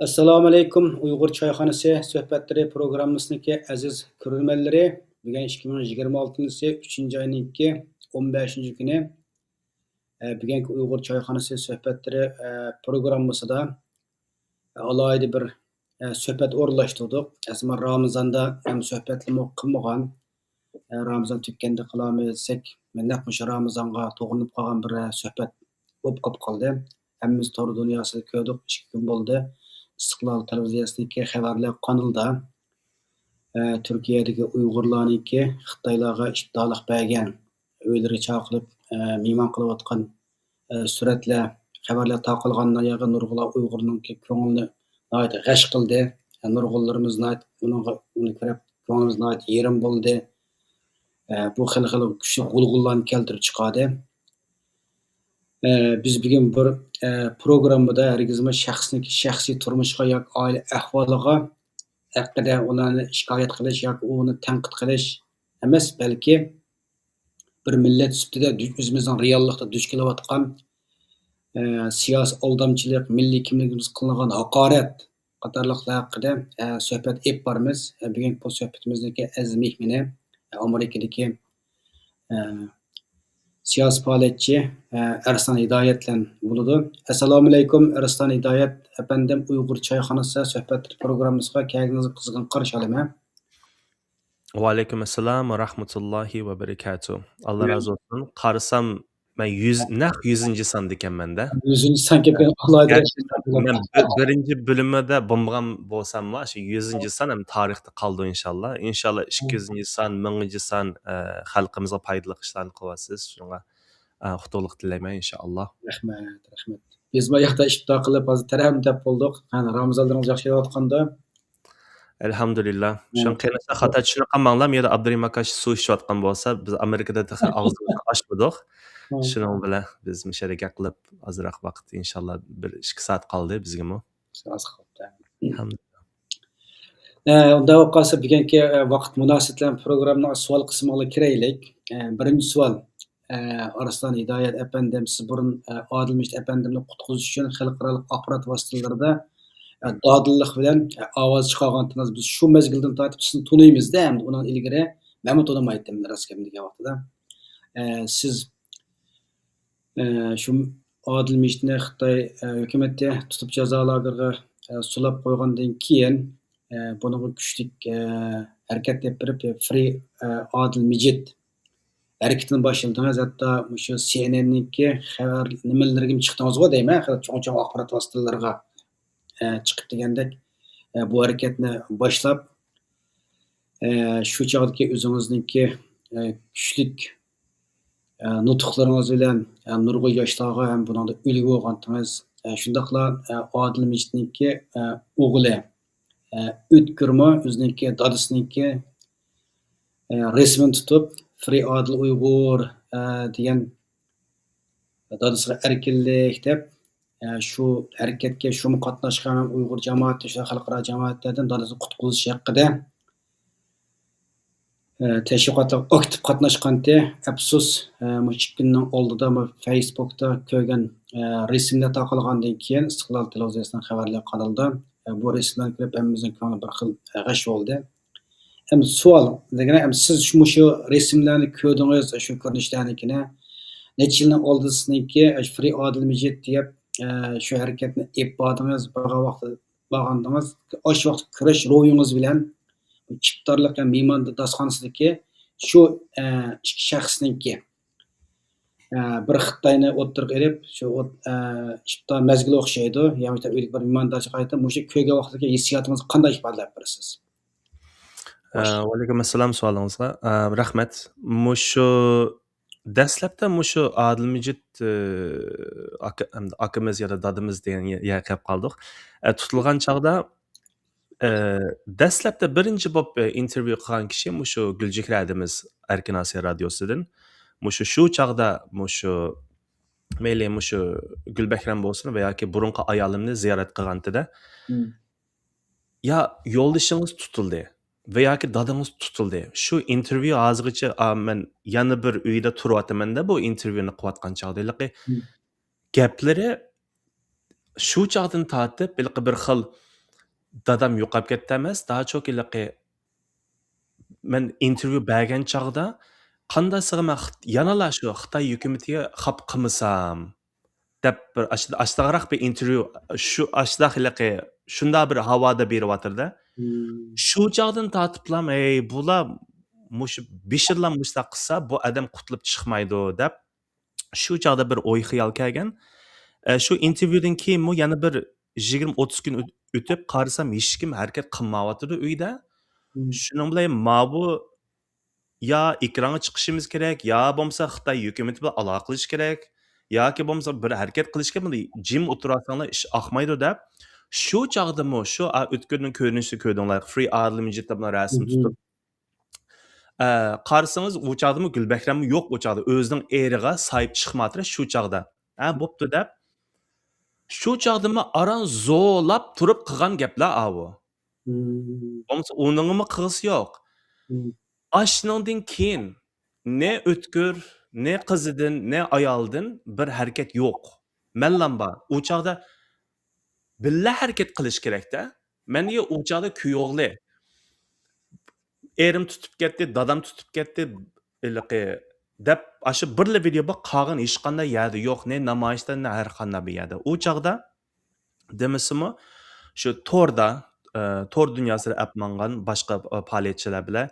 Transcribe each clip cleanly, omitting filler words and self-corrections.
Assalomu alaykum. Uyg'ur choyxonasi suhbatlari programmasining aziz ko'ruvchilar. Bugun 2026 3 oyning 15 kuni bugungi Uyg'ur choyxonasi suhbatlari programmasida alohida bir suhbat o'rlashtirdik. Aslida Ramazonda ham suhbatlarni qilmagan. Ramazon tugganda qilamiz desak, naq o'sha Ramazonga to'g'rinib qolgan bir suhbat bo'lib qoldi. Hammamiz tor dunyosida ko'rdik, 2 kun bo'ldi. İstiqlal televiziyasidagi xabarlar kanalida Turkiyadagi Uyg'urlarniki Xitoylarga iftodalik bergan o'ylari chaqilib mehmon qilayotgan suratlar, xabarlar taqilgandan yerga nurg'unlar Uyg'urninki ko'ngilni g'ash qildi. Nurg'unlarimiz uni ko'rib ko'nglimiz yerim bo'ldi. Bu xil kuchli g'ulg'ullarni keltirib chiqadi. Biz bugun bir programmada hargizmi shaxsiy turmushga yoki oila ahvoliga haqida ularni shikoyat qilish yoki uni tanqid qilish emas, balki bir millat ustida o'zimizning reallikda duch kelayotgan siyosiy aldamchilik, milliy kimligimiz qilingan haqorat qatorliqlar haqida suhbat olib boramiz. Bugun bu suhbatimizdagi aziz mehmoni Amerikadagi siyosiy faoliyatchi Arslan Hidoyat bilan bo'ladi. Assalomu alaykum Arslan Hidoyat efendim, Uyg'ur choyxonasi suhbat programmasiga kelganingizni qizg'in qarshi olaman. Va alaykum assalom va rahmatullohi va barakatuh. Alloh razı olsun. Qarasam men 100 son ekanman-da. 100 son kelgan Men birinchi bo'limida bo'lmagan bo'lsam-la, shu 100 son ham tarixda qoldi inshaalloh. Inshaalloh 200 son, 1000 son xalqimizga foydali ishlarni qilyapsiz. Shunga xudolik tilayman inshaalloh. Rahmat. Biz bu yoqda iftor qilib hozir tarhamdab bo'ldik. Ramazonlaringiz yaxshi o'tganda. Alhamdulillah. Shun qilsa xato tushunib qolmanglar. Men Abdurim akash suv ichayotgan bo'lsa, biz Amerikada og'zimizni ochmadik. Shuning bilan biz musharaka qilib ozroq vaqt inshaalloh 1-2 soat qoldi bizga-mu. Alhamdulillah. Unda qolsa bugungi vaqt munosabati bilan programmaning savol qismiga kiraylik. Birinchi savol Arslan Hidoyat efendim, siz burun Odilmish efendimni qutqizish uchun xalqaro axborot vositalarida dodillik bilan ovoz chiqargandingiz. Biz shu mezgildan tortib sizni tunuymiz-da, hamda undan ilgari men tunumaydim raskem degan vaqtida. Siz shu Odilmishni Xitoy hukumati tutib jazolarga sulab qo'ygandan keyin buning kuchlik harakat deb berib Free Odilmijit hareketini başladınız. Hatta şu CNN'ninki xabar nimalarga chiqdingiz-ku deyman, cho'ng axborot vositalarga chiqib degandek bu harakatni boshlab shu chog'dagi o'zingizningki kuchlik nutqlaringiz bilan nurg'un yoshlarga ham buningda ulgu bo'lgandingiz. Shundaqla Odilmijitningki o'g'li O'tkirma o'zininki dadasiningki resmini tutib Free Adil Uyg'ur degan dadasiga erkinlik deb shu harakatga shu qatnashgan Uyg'ur jamoati, shu xalqaro jamoatlardan dadasini qutqizish haqida tashviqotda aktiv qatnashganda, afsus, mush kunning oldida Facebookda ko'rgan rasmlar taqilgandan keyin Istiqlol televiziyasining xabarlar kanalida bu rasmlarni ko'rib hammamizning ko'ngli bir xil g'ash bo'ldi. Hem savol degani, siz shu rasmlarni ko'rdingiz, shu ko'rinishlarnikini necha yilning oldingizniki Free Odilmijit deb shu harakatni olib bordingiz, borgandingiz. O'sha vaqt kurash ro'yingiz bilan chiptorlik ham mehmonda dasxonasidagi shu ikki shaxsniki bir Xitoyni o'ttirib erib, shu chiptor mazgil o'xshaydi, ya'ni bir mehmondachilik qayta mushu ko'rgan vaqtdagi hissiyotingizni qanday ifodalab berasiz? Va alaykum assalom savolingizga. Rahmat. Mushu dastlabda mushu Odilmijit akamiz ya da dadimiz degan yerga kelib qoldik. Tutilgan chog'da dastlabda birinchi bo'lib intervyu qilgan kishi mushu Gulchehra adimiz Erkin Osiyo radiosidan. Shu chog'da mayli Gulbahram bo'lsin va yoki burunqi ayolimni ziyorat qilgandida ya yo'ldoshingiz tutildi va yoki dadangiz tutildi. Shu intervyu hozirgacha men yana bir uyda turyapman-da bu intervyuni qilayotgan chog'daligi gaplari shu chog'dan tortib bir xil dadam yo'qolib ketdi emas, daha çok iliqi men intervyu bergan chog'da qandaysiga men yanala shu Xitoy hukumatiga xap qilmasam deb bir ashtag'roq bir intervyu shu ashtaqiliqi shunda bir havoda beryaptirda. Shu chog'dan tortiblam, ey bular mushu bishirlam mushtaq qilsa bu odam qutulib chiqmaydi deb shu chog'da bir o'y xiyol kelgan. Shu intervyudan keyin yana bir 20-30 kun o'tib qarasam hech kim harakat qilmayotdi uyda. Shuning bilan bu ya ekranga chiqishimiz kerak, ya bo'lmasa Xitoy hukumati bilan aloqa qilish kerak, yoki bo'lmasa bir harakat qilishga bunday jim o'tirasanglar ish oqmaydi deb shu chog'dami shu o'tkirning ko'rinishini ko'rdinglar. Free Adil Mijit deb rasm tutib qarasangiz u chog'dami Gulbahram yo'q u chog'da o'zining eriga sahib chiqmadi shu chog'da. Bo'pti deb shu chog'dami aran zo'lab turib qilgan gaplar bu. Bo'lmasa uningmi qilg'isi yo'q. Ashundan keyin ne o'tkir, ne qizidan, ne ayoldan bir harakat yo'q. Menlam bor. U chog'da billa harakat qilish kerak-da. Menga u chog'da kuyovli. Erim tutib ketdi, dadam tutib ketdi, iliqi deb ashu birla video bor qolgan hech qanday yerda yo'q, ne namoyishda, ne har qanday bir yerda. U chog'da demasimi shu tor dunyosida apmangan boshqa faoliyatchilar bilan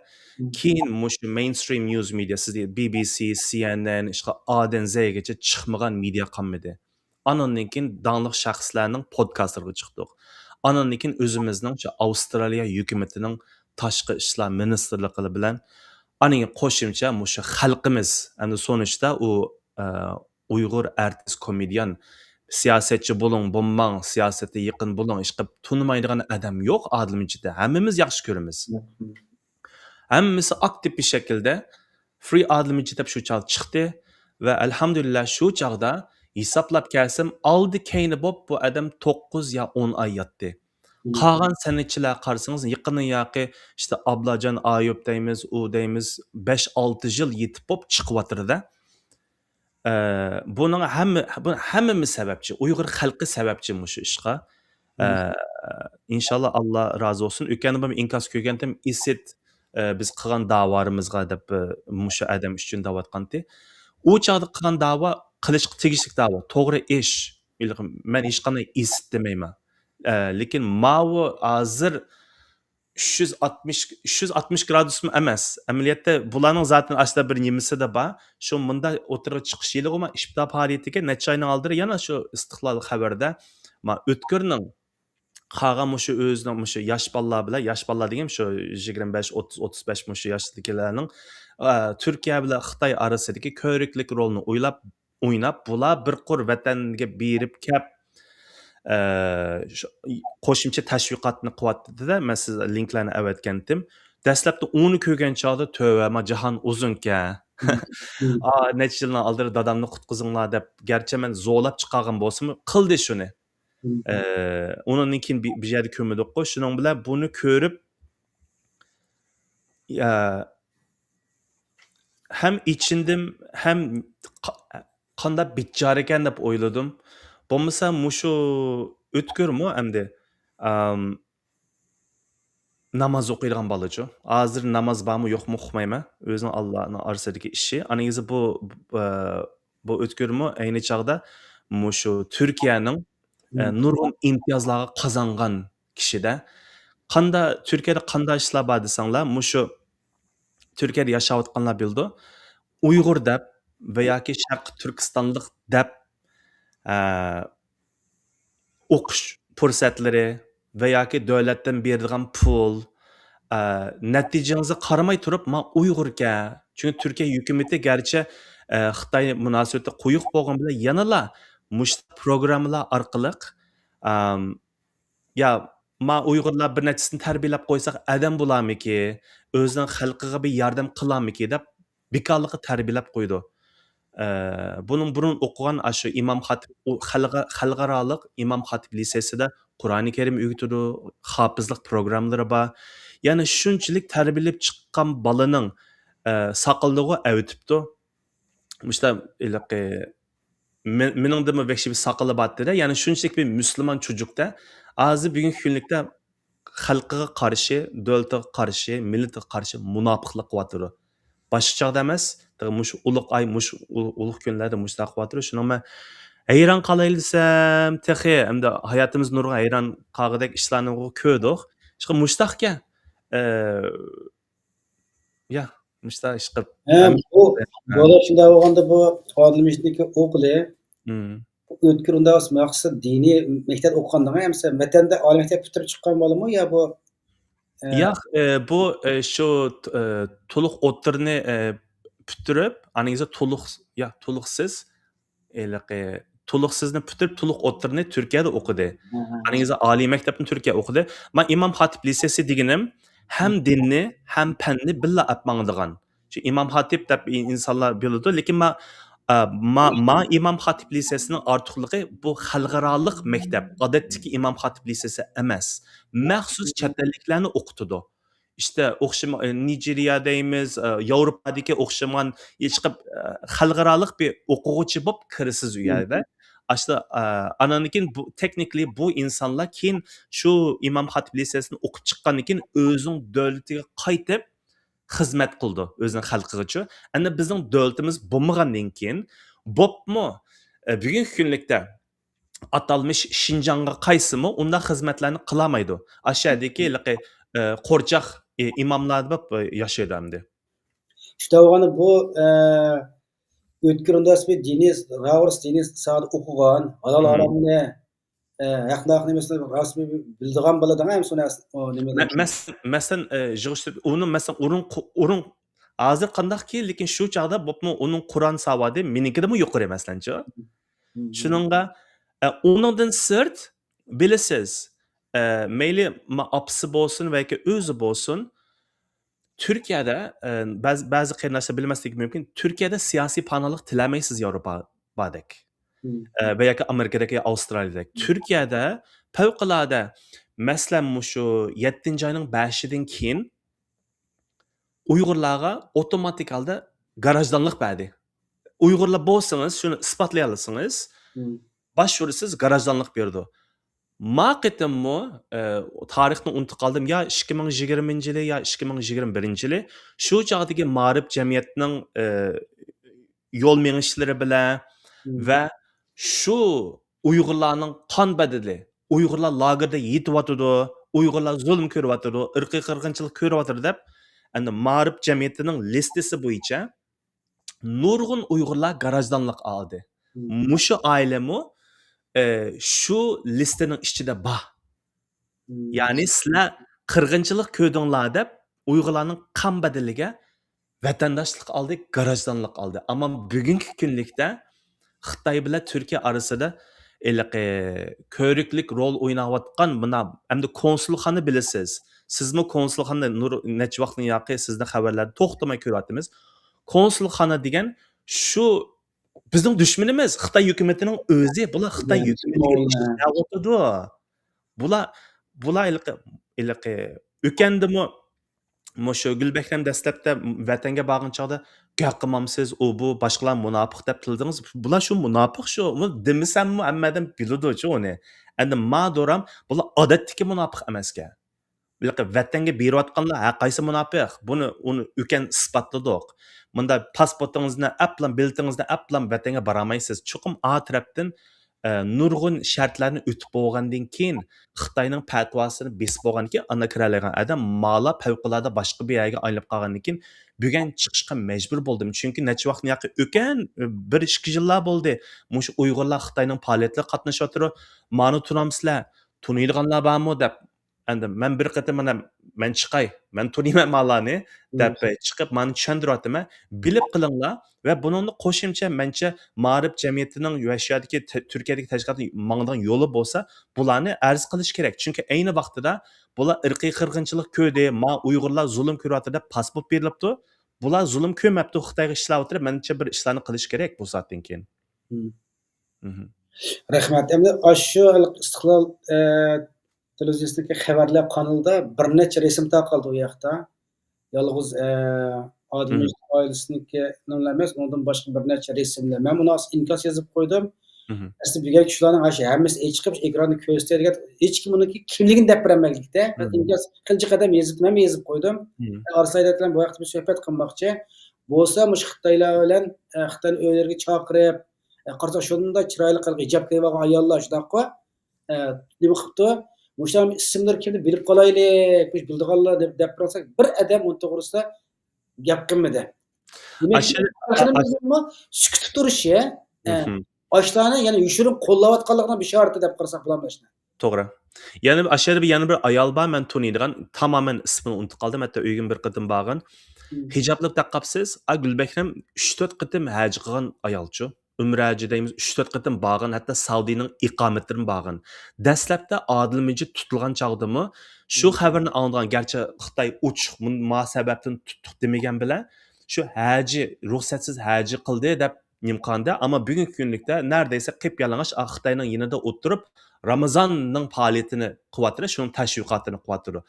keyin mushu mainstream news media sizda BBC, CNN, ishqa Aden Zgacha chiqmagan media qolmadi. Anondan keyin danglik shaxslarning podkastlariga chiqdik. Anondan keyin o'zimizning shu Avstraliya hukumatining tashqi ishlar ministrligi bilan aning qo'shimcha mushu xalqimiz endi so'nishda u Uyg'ur artist komedian siyosatchi bo'ling, bo'lmang, siyosatga yaqin bo'ling, ish qilib tunmaydigan odam yo'q Adilmichida. Hammamiz yaxshi ko'ramiz. Hammasi aktiv bir şekilde Free Adilmichid deb shu chog' chiqdi va alhamdulillah shu chog'da hisoblab kelsam oldi keyni bo'lib bu odam 9 yo 10 oy yotdi. Qolgan san'atchilar qarasangiz yaqin yoqi işte Ablajon Ayub deymiz, u deymiz 5-6 yil yetib bo'lib chiqyapti-da. Buning hammamiz sababchi, Uyg'ur xalqi sababchi shu ishqa. İnşallah Allah razı olsun. Ökəni ben inkas ko'rgandim, isit biz qilgan da'vorimizga deb mushu adam uchun da'vatqanti. U chog'da qilgan da'vo qilishga tegishli da'vo, to'g'ri ish. Men hech qanday isit demayman. Lekin mavu hozir 360 gradusmi emas. Amaliyotda bularning zaten aslida bir nimasi da bor. Shu munda o'tirib chiqish yilg'imi ishbda faoliyatiga necha oyning oldin yana shu istiqlol xabarda o'tkirning qolgan mushu o'zining mushu yosh bolalar bilan, yosh bolalar degan shu 25-30-35 mushu yoshdagilarning Turkiya bilan Xitoy orasidagi ko'riklik rolni o'ynab bular bir qur vatanga berib kep qo'shimcha tashviqotni qilyapti-da. Men sizga linklarni avatgandim. Dastlabda uni ko'rgan chog'da tövbe jahon uzunka. Necha yildan oldin dadamni qutqizinglar deb garchi men zo'lab chiqargan bo'lsam, qildi shuni. Undan keyin bir yerda ko'milib shuning bilan buni ko'rib ham ichindim, ham qanday bichora ekan deb o'yladim. Bo'lmasa mushu o'tkirmi endi namoz o'qiydigan bolachu. Hozir namoz bormi yo'qmi uqmayman. O'zining Allohning orasidagi ishi. Aningiz bu o'tkirmi ayni chog'da mushu Turkiyaning nurg'un imtiyozlarga qozongan kishida. Turkiyada qanday ishlar bor desanglar, mushu Turkiyada yashayotganlar bildi. Uyg'ur deb va yoki Sharq Turkistonlik deb o'qish fursatlari va yoki davlatdan berilgan pul natijangizga qaramay turib men Uyg'urga, chunki Turkiya hukumati garchi Xitoy munosabati quyuq bo'lgan bilan yanala mush programmalar orqali ya men Uyg'urlar bir nechasini tarbiyalab qo'ysak adam bo'larmiki, o'zining xalqiga bir yordam qilarmiki deb bekorlikqa tarbiyalab qo'ydi. Bunun burun o'qigan shu İmam Xatib xalqaroliq İmam Xatib liseyida Qur'oni Karim o'qitadi, hofizlik programmalari bor. Ya'ni shunchalik tarbiyalab chiqqan bolaning saqillig'i avtibdi. Mushta iliqi meningdimi vahshiy saqili botdi-da, ya'ni shunchalik bir musulmon chujukda hozir bugungi kunlikda xalqiga qarshi, davlatiga qarshi, millatiga qarshi munofiqlik qilyapti. Boshqa chog'da emas, mush ulug' ay, mush ulug' kunlarda mushtaq qilyapti. Shuni men hayron qolay desam, texi hamda hayotimiz nurga hayron qolg'idek ishlarni ko'rdik. Shu mushtaqka ya, mushtaq ish qilib Hem bu ha. bola shunda bo'lganda bu xodimlikniki o'qili Hmm. o'tkir unda maqsad diniy maktab o'qigandan ham vatanda oliy maktab bitirib chiqqan bo'limi yo bu Ya, bu shu to'liq o'ttirni puturib, aningizda to'liqsiz iliqi to'liqsizni puturib, to'liq o'ttirni Turkiyada o'qidi. Aningizda oliy maktabni Turkiya o'qidi. Men Imom Xatib lisesi deganim ham dinni, ham fanni billa olib mangdigan. Shu Imom Xatib deb insonlar biladi, lekin ma Imom Xatib lisesining ortiqligi bu xalqaroliq maktab. Odatdagi Imom Xatib lisesi emas. Maxsus chet elliklarni o'qitadi. İşte o'xshama Nigeriya deymiz, Yevropadagi o'xshagan hech chiqib xalqaroliq bir o'quvchi bo'lib kirasiz u yerda. Aslida ananikin bu technically bu insonlar keyin shu Imom Xatib lisesini o'qib chiqqandan keyin o'zining davlatiga qaytib xizmat qildi o'zining xalqigacha. Endi bizning davlatimiz bo'lmagandan keyin bo'pmi bugungi kunlikda atalmış Şinjan'a qaysimi unda xizmatlarni qilolmaydi. Aşağıdaki qo'rchoq imomlar bo'lib yashaydi endi. Shunda bo'lganda bu o'tkir unda diniy Raurs diniy soat o'qigan, halol haromni haq emasini rasmiy bildigan bo'ladigan ham suni nima Masalan, yig'ishtirib uni masalan o'rin hozir qandaqki, lekin shu chog'da bo'pmi uning Qur'on savodi menikidan yuqori masalanchi. Shuningga uningdan sirt bilasiz, mayli opsi bo'lsin yoki o'zi bo'lsin, Turkiyada ba'zi qarindoshlar bilmasligi mumkin. Turkiyada siyosiy panohlik tilamaysiz Yevropadek. Va yoki Amerikadagi, Avstraliyadagi. Turkiyada favqulodda masalan shu 7-oyning 5-dan keyin Uyg'urlarga avtomatik holda garajdonlik berdi. Uyg'urlar bo'lsangiz, shuni isbotlay olsangiz, başvurisiz garajdonlik berdi. Ma qitimmi tarixni unutib qoldim. Ya 2020-yili ya 2021-yili shu chog'dagi ma'rif jamiyatining yo'l menishlari bilan va shu Uyg'urlarning qon badili, Uyg'urlar lagerda yetyotidi, Uyg'urlar zulm ko'ryotidi, irqiy qirg'inchilik ko'ryotidi deb endi ma'rif jamiyatining listasi bo'yicha nurg'un Uyg'urlar garajdonlik oldi. Mushu oilami shu listaning ichida bor. Ya'ni sizlar qirg'inchilik ko'rdinglar deb Uyg'urlarning qon badiliga vatandoshlik oldi, garajdonlik oldi. Ammo bugungi kunlikda Xitoy bilan Turkiya orasida ko'riklik rol o'ynayotgan buna endi konsulxona bilasiz. Sizmi konsulxona necha vaqtdan yoqi sizni xabarlarni to'xtamay ko'ryapmiz. Konsulxona degan shu bizning dushmanimiz Xitoy hukumatining o'zi. Bular Xitoy hukumatiga ishlayotidi. Bular o'kandimi shu Gulbakram dastlabda vatanga borgan chog'da gap qilmamsiz, u bu boshqalar munofiq deb tildingiz. Bular shu munofiq shu. Demisammi hammadan biladi-chi uni. Endi madoram bular odatdagi munofiq emasga. Vatanga berayotganlar qaysi munofiq? Uni o'kan isbotladik. Bunda pasportingizni aplan, biletingizni aplan vatanga boramaysiz. Chuqum A tarafdan nurg'un shartlarni o'tib bo'lgandan keyin Xitoyning fatvosini besib bo'lgandan keyin ana kiralagan odam ma'lum favqulodda boshqa bir yerga aylanib qolgandan keyin bugun chiqishga majbur bo'ldim. Chunki necha vaqtni yoqi o'kan 1-2 yillar bo'ldi. Mush Uyg'urlar Xitoyning faoliyatida qatnashyapti. Ma'ni turamsizlar, tuniydiganlar bormi deb. Endi men bir qatam men chiqay, men tuniyman ma'lani deb chiqib meni tushuntiryapman. Bilib qilinglar va buningni qo'shimcha mencha ma'rif jamiyatining va shu yerdagi Turkiyadagi tashkilotning mangdan yo'li bo'lsa, bularni arz qilish kerak. Chunki ayni vaqtida bular irqiy qirg'inchilik ko'rdi, Uyg'urlar zulm ko'ryapti deb pasport berilibdi. Bular zulm ko'rmabdi, Xitoyga ishlab o'tirib, mencha bir ishlarni qilish kerak bu soatdan keyin. Rahmat. Endi shu istiqlol televiziyasidagi xabarlar kanalida bir necha resim taqildi u yoqda. Yolg'iz Odil oilasiniki emas, undan boshqa bir necha resimlar. Men uni inkos yozib qo'ydim. Mhm. Aslında bilgan kishilarning ana shu hammasi chiqib ekranda ko'rsatadigan hech kim uniki kimligini deb bermaylikda. Mhm. Qancha qadam yozib qo'ydim. Mhm. Arsayda bilan bu vaqtda bir suhbat qilmoqchi. Bo'lsa mush Xitoylar bilan Xitoy uylariga chaqirib, qarasa shunda chiroyli qilib hijob kiyib olgan ayollar shunaqa nima qilibdi? Mushlar ismlari kimni bilib qolaylik, mush bildiganlar deb qarasak bir odam uning to'g'risida gap qilmadi. Demak, Aşırı a aş sukut turishi, Mhm. yoshlarni yana yoshirin qo'llayotganligining bishorati deb qarasak bo'ladi shuni. To'g'ri. Yana bir ayol bor, men taniydigan, tamoman ismini unutib qoldim. Hatto uyga bir qitim borgan. Hijobli taqabsiz, Gulbakram 3-4 qitim haj qilgan ayolchu. Umraji deymiz, 3-4 qitim borgan, hatto Saudiyaning iqomatlarini borgan. Dastlabda Odil Mijit tutilgan chog'dimi, shu xabarni olgan, garchi Xitoy uch ma sababdan tutdik demagan bilan, shu haji, ruxsatsiz haji qildi deb nimqanda, ammo bugungi kunlikda neredeyse qip-yalang'och Xitoyning yanida o'tirib, Ramazonning faoliyatini qilyapti, shuning tashviqotini qilyapti.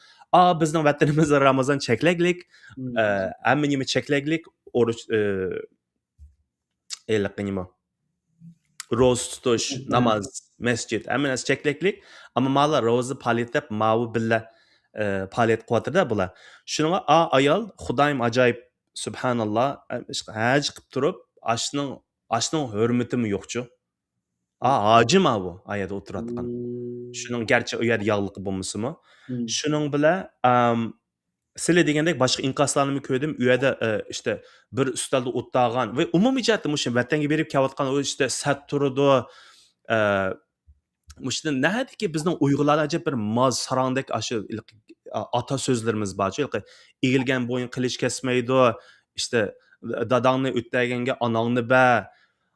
Bizning vatanimizda Ramazon cheklaglik, hamma nima cheklaglik, urush nima ro'za tutish, namoz, masjid, hamma narsa cheklaglik, ammo ma'la ro'za faoliyat deb mavu billa faoliyat qilyapti-da bular. Shuninga ayol Xudoyim ajoyib subhanalloh haj qilib turib, ashning hurmatimi yo'qchu. Hojima bu ayada o'tirayotgan. Shuning garchi u yerda yog'liqi bo'lmasimi, shuning bilan sizlar degandek boshqa inkoslarni ko'rdim. U yerda işte bir ustalda o'tirgan va umumiy jihatda mushu vatanga berib kelayotgan u işte sat turidi. Mushunda nahadiki bizning Uyg'urlar ajab bir moz sarongdek ashu ata so'zlarimiz borchu. Egilgan bo'yin qilich kesmaydi. İşte dadangni o'taganga onangni ba.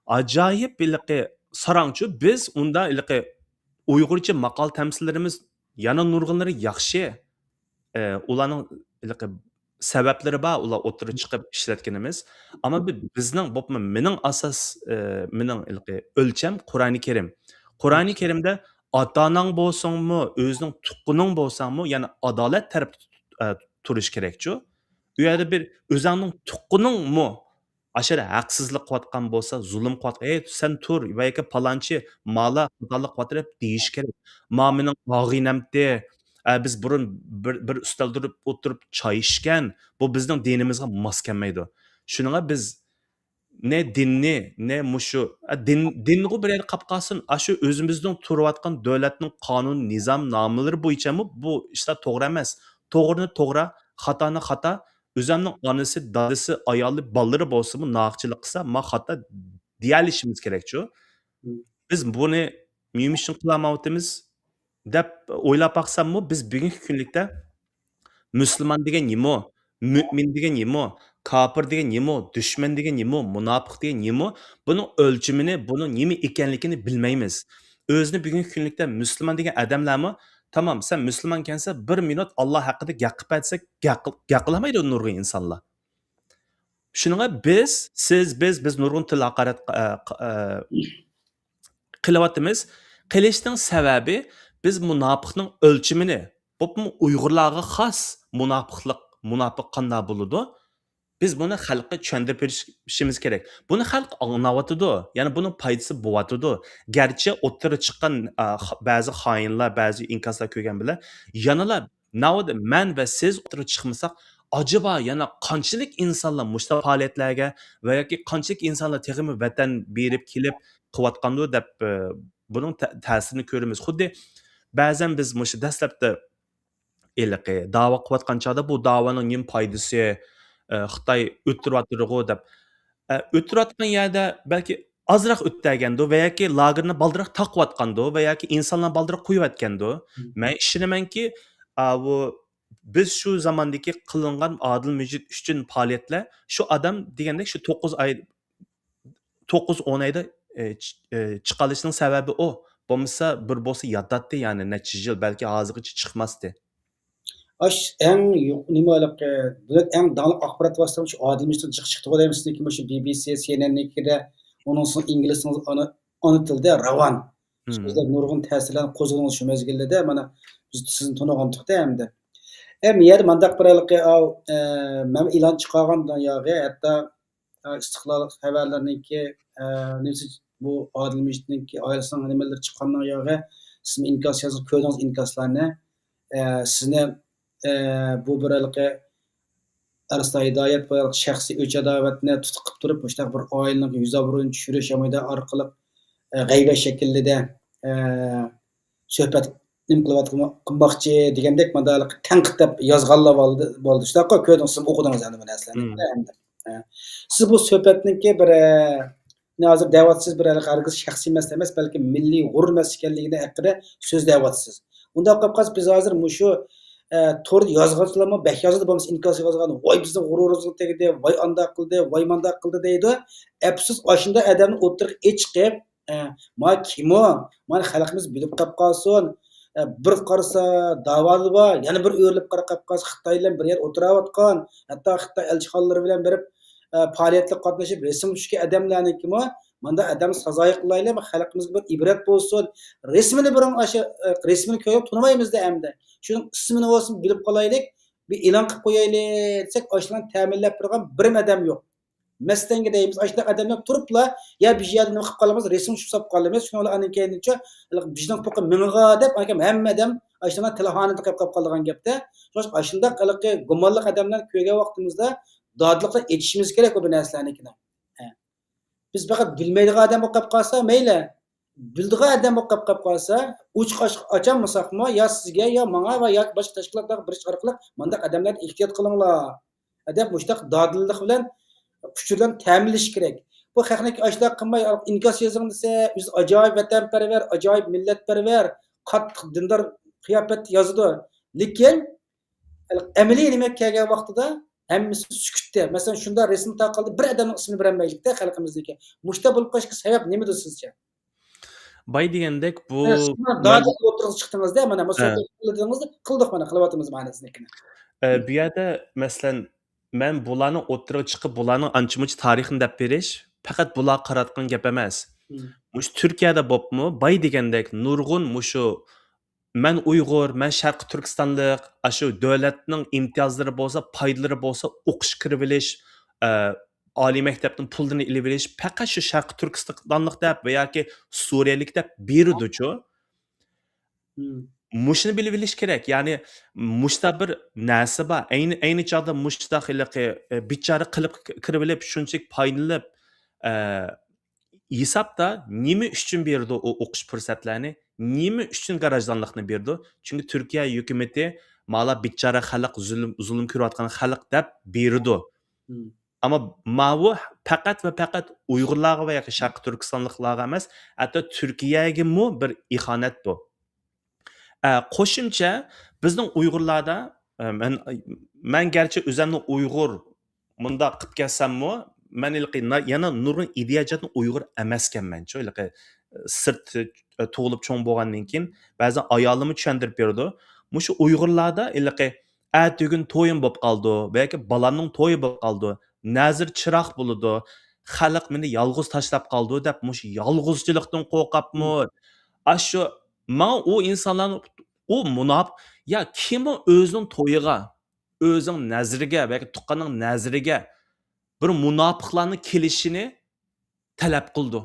Ajoyib biliqi sarongchu. Biz unda iliqi Uyg'urcha maqol tamsillarimiz yana nurg'unlari yaxshi. Ularning iliqi sabablari bor, ular o'tirib chiqib ishlatganimiz. Ammo bizning mening asos mening iliqi o'lcham Qur'oni Karim. Qur'oni Karimda ota-onang bo'lsangmi, o'zining tuqqaning bo'lsangmi, yana adolat tarafda turish kerakchu. U yerda bir o'zingning tuqqaningmi ashara haqsizlik qilayotgan bo'lsa, zulm qilayotgan, "Ey, sen tur va yoki palonchi mala xatolik qilyapti" deb deyish kerak. "Ma mening og'inamdi, biz burun bir ustalda o'tirib choy ichgan, bu bizning dinimizga mos kelmaydi." Shuninga biz ne dinni, ne mushu dinni bir yerda qolib qolsin, shu o'zimizning turayotgan davlatning qonun, nizom, nomlari bo'yichami bu ishlar to'g'ri emas. To'g'rini to'g'ri, xatoni xato. O'zimning onasi, dadasi, ayoli, bolalari bo'lsa-mu nohaqchilik qilsa, "Ma xato" deyalishimiz kerakchu. Biz buni nima uchun qilmayapmiz deb o'ylab baqsammi, biz bugungi kunlikda musulmon degan nima, mo'min degan nima, kofir degan nima, dushman degan nima, munofiq degan nima, buning o'lchimini, buning nima ekanligini bilmaymiz. O'zini bugungi kunlikda musulmon degan odamlarmi, tamom, sen musulmon ekansan, 1 minut Alloh haqida gap qilib aytsak, gap qilmaydi nurg'un insonlar. Shuninga biz nurg'un til haqorat qilyapmiz. Qilishning sababi biz munofiqning o'lchimini, bu Uyg'urlarga xos munofiq qanday bo'ladi? Biz buni xalqqa tushuntirib berishimiz kerak. Buni xalq anglayotidi, ya'ni buni foydasi bo'layotidi. Garchi o'ttiri chiqqan ba'zi xoinlar, ba'zi inkoslar ko'rgan bilan, yanalar navoda men va siz o'ttiri chiqmasak, ajaba yana qanchalik insonlar mushta faoliyatlarga va yoki qanchalik insonlar teg'imi vatan berib kelib qilyotgandi deb buning ta'sirini ko'ramiz. Xuddi ba'zan biz mushu dastlabda da'vo qilayotgan chog'da bu da'voning nim foydasi Xitoy o'ttiryotdirg'u deb. O'ttirayotgan yerda balki ozroq o'tagandi va yoki lagerni baldiroq taqiyotgandi va yoki insonlar baldiroq qo'yayotgandi. Men ishonamanki, bu biz shu zamondagi qilingan Odil Mijit uchun faoliyatlar shu odam degandek shu 9-10 oyda chiqalishining sababi o. Bo'lmasa bir bo'lsa yotadi, ya'ni necha yil balki hozirgacha chiqmasdi. Eng nimalar eng danglik axborot vositasi shu Odil Mijitning chiqdi qo'yamizki, shu BBC, CNN'nikida, onun so'ng ingliz ona tilda ravon so'zlar nurg'un ta'sirlarni qo'zg'agan shu mezgillarda mana biz sizni tanigandiqda hamda. Yer mandaq bir men e'lon chiqargan dunyoga hatto istiqlol xabarlarniki bu Adil Mecit'ninki ailəsinin nimalar chiqqandan yo'g'i siz inkos yozib ko'rdingiz inkoslarni. Sizni bu bir Arsta Hidayet bu shaxsiy o'ch adovatni tutib turib, mushtaq bir oilaning yuz obro'yini tushirish hamda orqali g'aybat shaklida suhbat qilmoqchi degandek mandalik tanqid deb yozganlar bo'ldi. Shunaqa ko'rdingiz, siz o'qidingiz endi bu narsalarni. Siz bu suhbatniki bir hozir da'vatsiz bir hargiz shaxsiy masala emas, balki milliy g'urur masala ekanligini haqida so'z da'vatsiz. Unda qolib qolsa biz hozir mushu to'rt yozganlarmi, bek yozdi bo'lmasa inkos yozgan, voy bizning g'ururimizga tegdi, voy anda qildi, voy manda qildi deydi. Afsus oshunda odamni o'tirib chiqib, ma kimo, mana xalqimiz bilib qolib qolsin. Bir qarasa davoli bor, yana bir o'rilib qarab qolsa Xitoy bilan bir yer o'tirayotgan, hatto Xitoy elchixonalari bilan berib faoliyatga qatnashib resim tushgan odamlarnikimi manda adam sazoyi qilaylik, xalqimizga bir ibrat bo'lsin. Resmini biron o'sha resmini ko'rib tunimaymizda hamda. Shuning ismini olsin bilib qolaylik, bir e'lon qilib qo'yaylik desak, oshlarni ta'minlab turgan bir odam yo'q. Mastanga deymiz, oshlar odamlar turibla, ya bir yerda nima qilib qolamiz, resm tushib qolamiz. Shuni anin keyincha bizning poqa minga deb hamma odam oshlarni telefonida qilib qolgan gapda. Shunda qiliqi gumonli odamlar ko'rgan vaqtimizda dodliqlar etishimiz kerak bu narsalarnikini. Biz faqat bilmaydigan odam bo'lib qolsa, mayli. Bildigan odam bo'lib qolsa, uch qosh ochammasaqmi, yo sizga, yo menga va yoki boshqa tashkilotlarga birish orqali manda odamlarga ehtiyot qilinglar. Adab mushtaq dodillik bilan kuchlardan ta'minlash kerak. Bu haqniki ashlar qilmay inkos yozing desa, biz ajoyib vatanparvar, ajoyib millatparvar, qattiq dindor qiyofat yozdi. Lekin amaliy nima kelgan vaqtida hammasi sukutda. Masalan, shunda rasm taqildi, bir odamning ismini bilmaylikda xalqimizdagi. Mushta bo'lib qolishga sabab nimadir sizcha? Bay degandek bu dodga o'tirib chiqdingizda, mana musobaqa qildik mana qilyapmiz ma'nosinikini. Bu yerda masalan men bularni o'tirib chiqib, bularning ancha-muncha tarixini deb berish faqat bular qaratgan gap emas. Mush Turkiyada bo'pmi, bay degandek nurg'un mushu men Uyg'ur, men Sharqi Turkistonlik, shu davlatning imtiyozlari bo'lsa, foydalari bo'lsa, o'qish kirib olish, oliy maktabdan pulini ilib olish faqat shu Sharqi Turkistonlik deb va yoki Suriyalik deb berdi-chu. Mushni bilib olish kerak. Ya'ni mushta bir narsa bor. Ayni chog'da mushta xiliqi bichora qilib kirib olib, shunchalik foydalanib hisobda nima uchun berdi u o'qish fursatlarini, nima uchun garajdanlikni berdi? Chunki Turkiya hukumatı mala bichora xalq zulm ko'rayotgan xalq deb berdi. Ammo mavu faqat va faqat Uyg'urlarga va yoki Sharq Turkistonliklarga emas, hatto Turkiyaga mu bir ixonat bu. Qo'shimcha bizning Uyg'urlarda men garchi o'zimni Uyg'ur bunda qilib kelsam-mu, men yana nurg'un ideyajatni Uyg'ur emaskanman-chi. Sirt tug'ilib cho'ng bo'lgandan keyin ba'zan ayolimni tushuntirib berdi. Mushu Uyg'urlarda tugun to'yim bo'lib qoldi va yoki balamning to'yi bo'lib qoldi. Nazir chiroq bo'ldi. Xalq meni yolg'iz tashlab qoldi deb mushu yolg'izchilikdan qo'rqapmi? Ashu men u insonlarni u munofiq ya kim o'zining to'yiga, o'zining nazriga va yoki tuqqanning nazriga bir munofiqlarning kelishini talab qildi.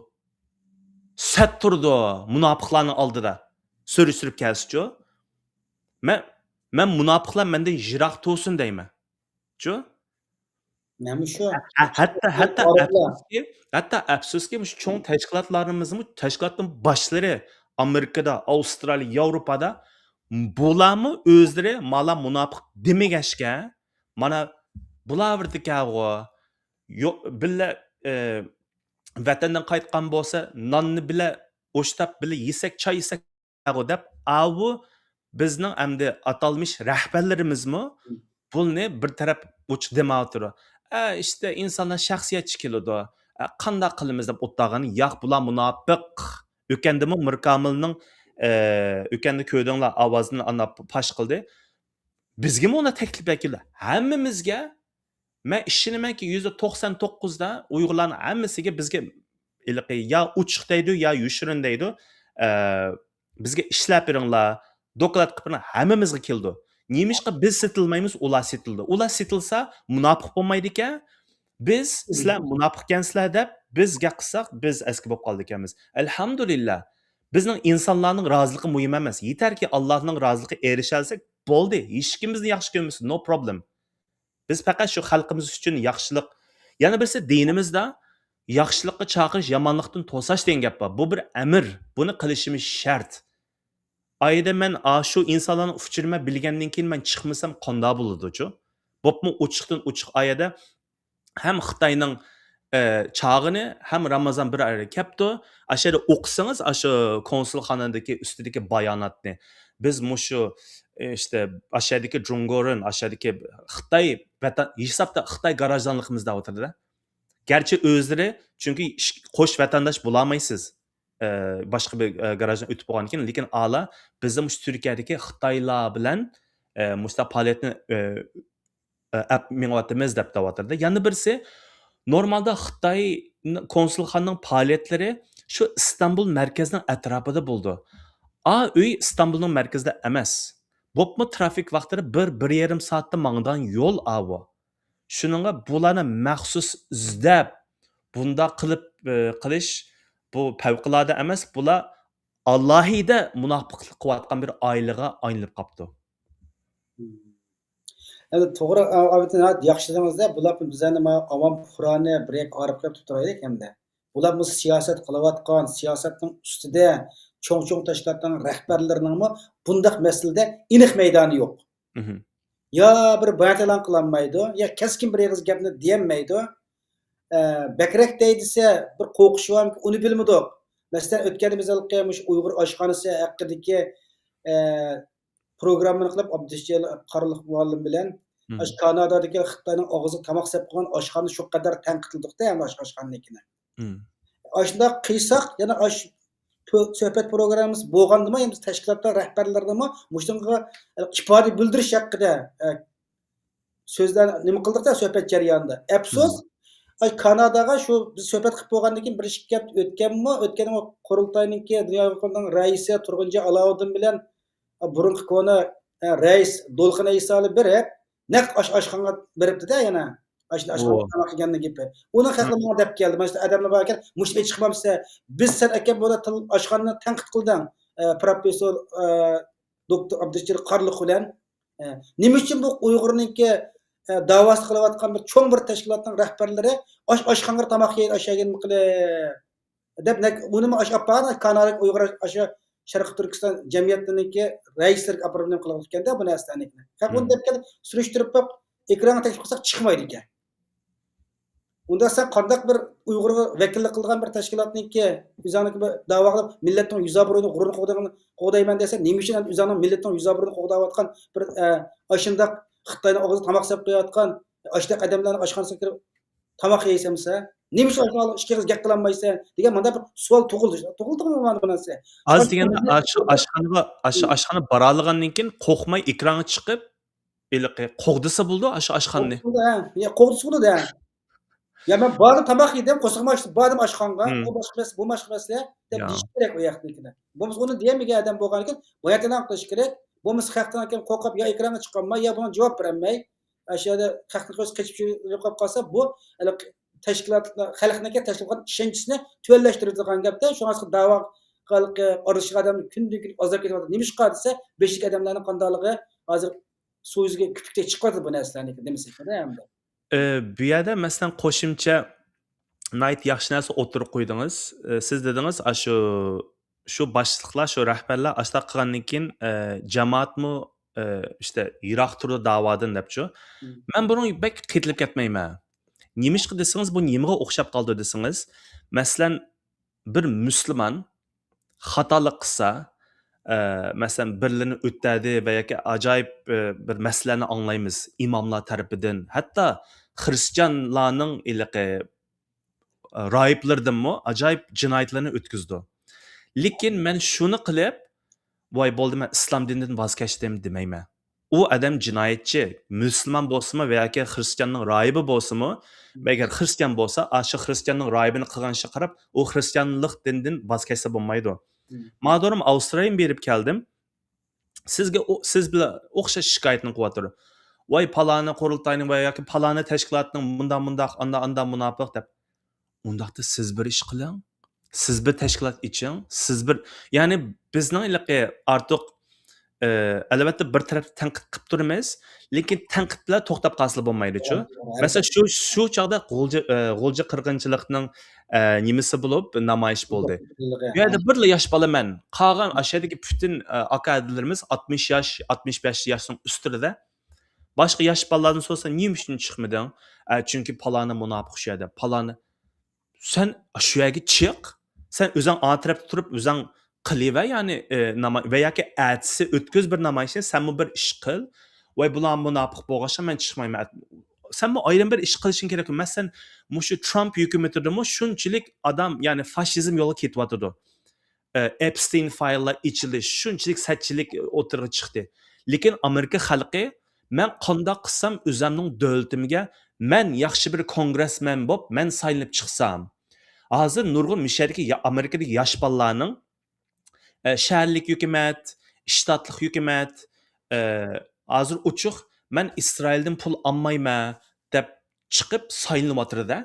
Sat turdi munofiqlarning oldida. Surishtirib kelsichu. Men munofiqlar mendan yiroq tursin deyman. Chu? Mana shu. Hatto afsuski shu cho'ng tashkilotlarimizmi, tashkilotning boshlari Amerikada, Avstraliya, Yevropada bularmi o'zlari mala munofiq demagashga, mana bular birdikago yo'q billa vatandan qaytgan bo'lsa, nonni bila o'shtap bila yesak, choy yesak deb avu bizning endi atalmış rahbarlarimizmi pulni bir taraf uch demoqdir. İşte insonlar shaxsiyatchi keladi. Qanday qilamiz deb o'tag'ani, yo'q bular munofiq. O'kandimi Mirkamilning o'kanda ko'rdinglar ovozini ana pash qildi. Bizga uni taklif ekildi. Hammamizga men ishonimanki %99 da Uyg'urlarning hammasiga bizga ya uchiq deydi, ya yushirin deydi. Bizga ishlab beringlar, doklad qilib hammamizga keldi. Nemishqa biz setilmaymiz, ular setildi. Ular setilsa munofiq bo'lmaydi ekan. Biz sizlar munofiqkansizlar deb bizga qilsak biz eski bo'lib qoldik ekanmiz. Alhamdulillah. Bizning insonlarning roziligi muhim emas. Yetarki Allohning roziligi erishalsak bo'ldi. Hech kim bizni yaxshi ko'rmasin, no problem. Biz faqat shu xalqimiz uchun yaxshilik, yana birisi dinimizda yaxshilikqa chaqirish, yomonlikdan to'sash degan gap bor. Bu bir amr. Buni qilishimiz shart. Ayda men shu insonlarni uchirma bilgandan keyin men chiqmasam qanday bo'ladi-chu? Bo'pmi ochiqdan ochiq oyada ham Xitoyning chog'ini ham Ramazon bir oyga kelibdi. Ashada o'qisangiz, ashu konsulxonadagi ustidagi bayonotni biz mushu işte aşağıdaki Jungorun, aşağıdaki Xitoy hisobda Xitoy garajdanligimizda o'tirdi-da. Gerçi o'zlari chunki qo'sh vatandosh bo'lolmaysiz. Boshqa bir garajdan o'tib bo'lgandan keyin, lekin ala bizim shu Turkiyadagi Xitoylar bilan mushta faoliyatni mingyapmiz deb ta'votirdi. Yana birisi normalda Xitoy konsulxonaning faoliyatlari shu İstanbul markazining atrofida bo'ldi. Uy İstanbulning markazida emas. Bo'pmi trafik vaqtlari 1-1,5 soatda mangdan yo'l avo. Shuningga bularni maxsus izlab bunda qilib qilish bu favqulodda emas. Bular alohida munofiqlik qilayotgan bir oilaga aylanib qolibdi. Yani to'g'ri, albatta yaxshi dedingizda, bular bizlarni avom Qur'onni bir ariflab turaylik hamda. Bular bu siyosat qilayotgan, siyosatning ustida cho'ng-cho'ng tashkilotlarning rahbarlarining bundaq masalada aniq maydoni yo'q. Ya bir bayat e'lon qilinmaydi, ya keskin bir og'iz gapni deyolmaydi. Bakrak deydisa bir qo'rqish var, uni bilmadik. Masalan, o'tgan biz Uyg'ur oshxonasi haqidagi programmani qilib Abdusjal Qarliq muallim bilan Kanadadagi Xitoyning og'ziga tamoq sep qo'ygan oshxona shu qadar tanqidildikda, ham oshxonanikini. Ashunda qiysoq, yana suhbat programmamiz bo'lgandimi, ham tashkilotlar rahbarlarini mushunga ifoda bildirish haqida so'zlar nima qildikda suhbat jarayonida. Afsus, Kanadaga shu biz suhbat qilib bo'lgandan keyin bir ikki gap o'tgan qurultoyninki Dunyo hukumining raisi Turg'unjon Aloviddin bilan burunqi kona rais Do'lqin Aysoli berib, naq oshxonaga beribdi-da yana. Oshxonaga tamoq yegandan gapi. Uni haqida deb keldi. Mana odamlar bor ekan, mushta chiqmamsa, biz sen aka bu oshxonani tanqid qilding. Professor doktor Abdusjal Qarliq bilan nima uchun bu Uyg'urninki davos qilayotgan bir cho'ng bir tashkilotning rahbarlari oshxonaga tamoq yeydi, oshagin qilib deb buni appagan Kanada Uyg'ur Sharq Turkiston jamiyatininki raislarga apparan qilib o'tganda bu narsani. Haq uni deb kelib surishtirib qo'yib ekranga taklif qilsak chiqmaydi ekan. Unda sen qanday bir Uyg'urga vakillik qilgan bir tashkilotniki o'zaniki da'vo qilib millatning yuzaburini g'ururni qo'g'dayman desa, nima uchun o'zaning millatning yuzaburini qo'g'dayotgan bir ashundaq Xitoyning og'ziga tamoq sep qo'yayotgan ashdaq odamlarning oshxonasiga kirib tamoq yeysamsa, nima uchun ikki qiz gap qilolmaysan degan menda bir savol tug'ildimi mana bu narsa. Az deganda oshxona boraligandan keyin qo'rqmay ekranga chiqib qo'g'disa bo'ldi oshxonni. Ya qo'g'disa bo'ldi. Ya men bordim tamoq yedim, qo'shiqma bordim oshxonaga, bu boshqa masala deb deyish kerak u yoqnikini. Bo'lmasa uni deyamagan odam bo'lgan ekan, bu yerdan qilish kerak. Bo'lmasa xalqdan keyin qo'rqib yo ekranga chiqolmay, yo buni javob berolmay, ashada xalqning ko'zi qechib yo'qolib qolsa, bu tashkilotlar xalqniki tashkilot ishonchisini tuvanlashtiradigan gapda, shunga da'vo xalqi orishga odamni kun-kun ozab ketyapti. Nima ish qilsa, beshik odamlarning qandaligi hozir so'zga kupukda chiqadi bu narsalarni demasakda hamda. Bu yerda masalan qo'shimcha nayt yaxshi narsa o'tirib qo'ydingiz. Siz dedingiz, shu boshliqlar, shu rahbarlar ashta qilgandan keyin jamoatmi işte yiroq turdi da'vodan debchi. Men buni bek qitilib ketmayman. Nimishqa desangiz, bu nimaga o'xshab qoldi desangiz, masalan bir musulmon xatolik qilsa, masalan birlarini o'tadi va yoki ajoyib bir masalalarni anglaymiz imomlar tarafidan, hatto xristianlarning rohiblardanmi ajoyib jinoyatlarni o'tkazdi. Lekin men shuni qilib, voy bo'ldi, men islom dinidan voz kechdim demayman. U odam jinoyatchi, musulmon bo'lsa-mi va yoki xristianning rohibi bo'lsa-mi, agar xristian bo'lsa, shu xristianning rohibini qilgan ishga qarab, u xristianlik dinidan voz kechsa bo'lmaydi. Madorim Avstraliyaga berib keldim. Siz bilan o'xshash shikoyatni qilyapti. voy palani qurultayning va yoki palani tashkilotning bundan anda munofiq deb. Undaqda siz bir ish qiling. Siz bir tashkilot iching. Siz bir ya'ni bizning ortiq albatta bir taraf tanqid qilib turamiz, lekin tanqid bilan to'xtab qolsa bo'lmaydi-chu. Masalan, shu chog'da g'o'lja qirg'inchilikning nimasi bo'lib namoyish bo'ldi. Bu yerda birla yosh bolaman. Qolgan ashadagi butun aka-adilarimiz 60 yosh, 65 yoshning ustida. Boshqa yosh bolalardan so'rasa, nima uchun chiqmading? Chunki paloni munofiq shu yerda. Paloni sen shu yerga chiq. Sen o'zing atrofda turib, o'zing qiliva, ya'ni va yoki atsi o'tkiz bir namoyishni, sen bir ish qil. Voy bular munofiq bo'lg'acha men chiqmayman. Sen bu ayrim bir ish qilishing kerak. Masalan, mushu Trump hukumatida shunchalik odam, ya'ni fashizm yo'li ketyotdi. Epstein fayllar ichilish, shunchalik satchilik o'tirg'i chiqdi. Lekin Amerika xalqi men qanday qilsam o'zimning davlatimga men yaxshi bir kongressmen bo'lib, men saylanib chiqsam. Hozir nurg'un mishadagi Amerikadagi yosh bolalarning shaharlik hukumat, shtatlik hukumat hozir uchuq men Isroildan pul olmayman deb chiqib saylanyotirdi.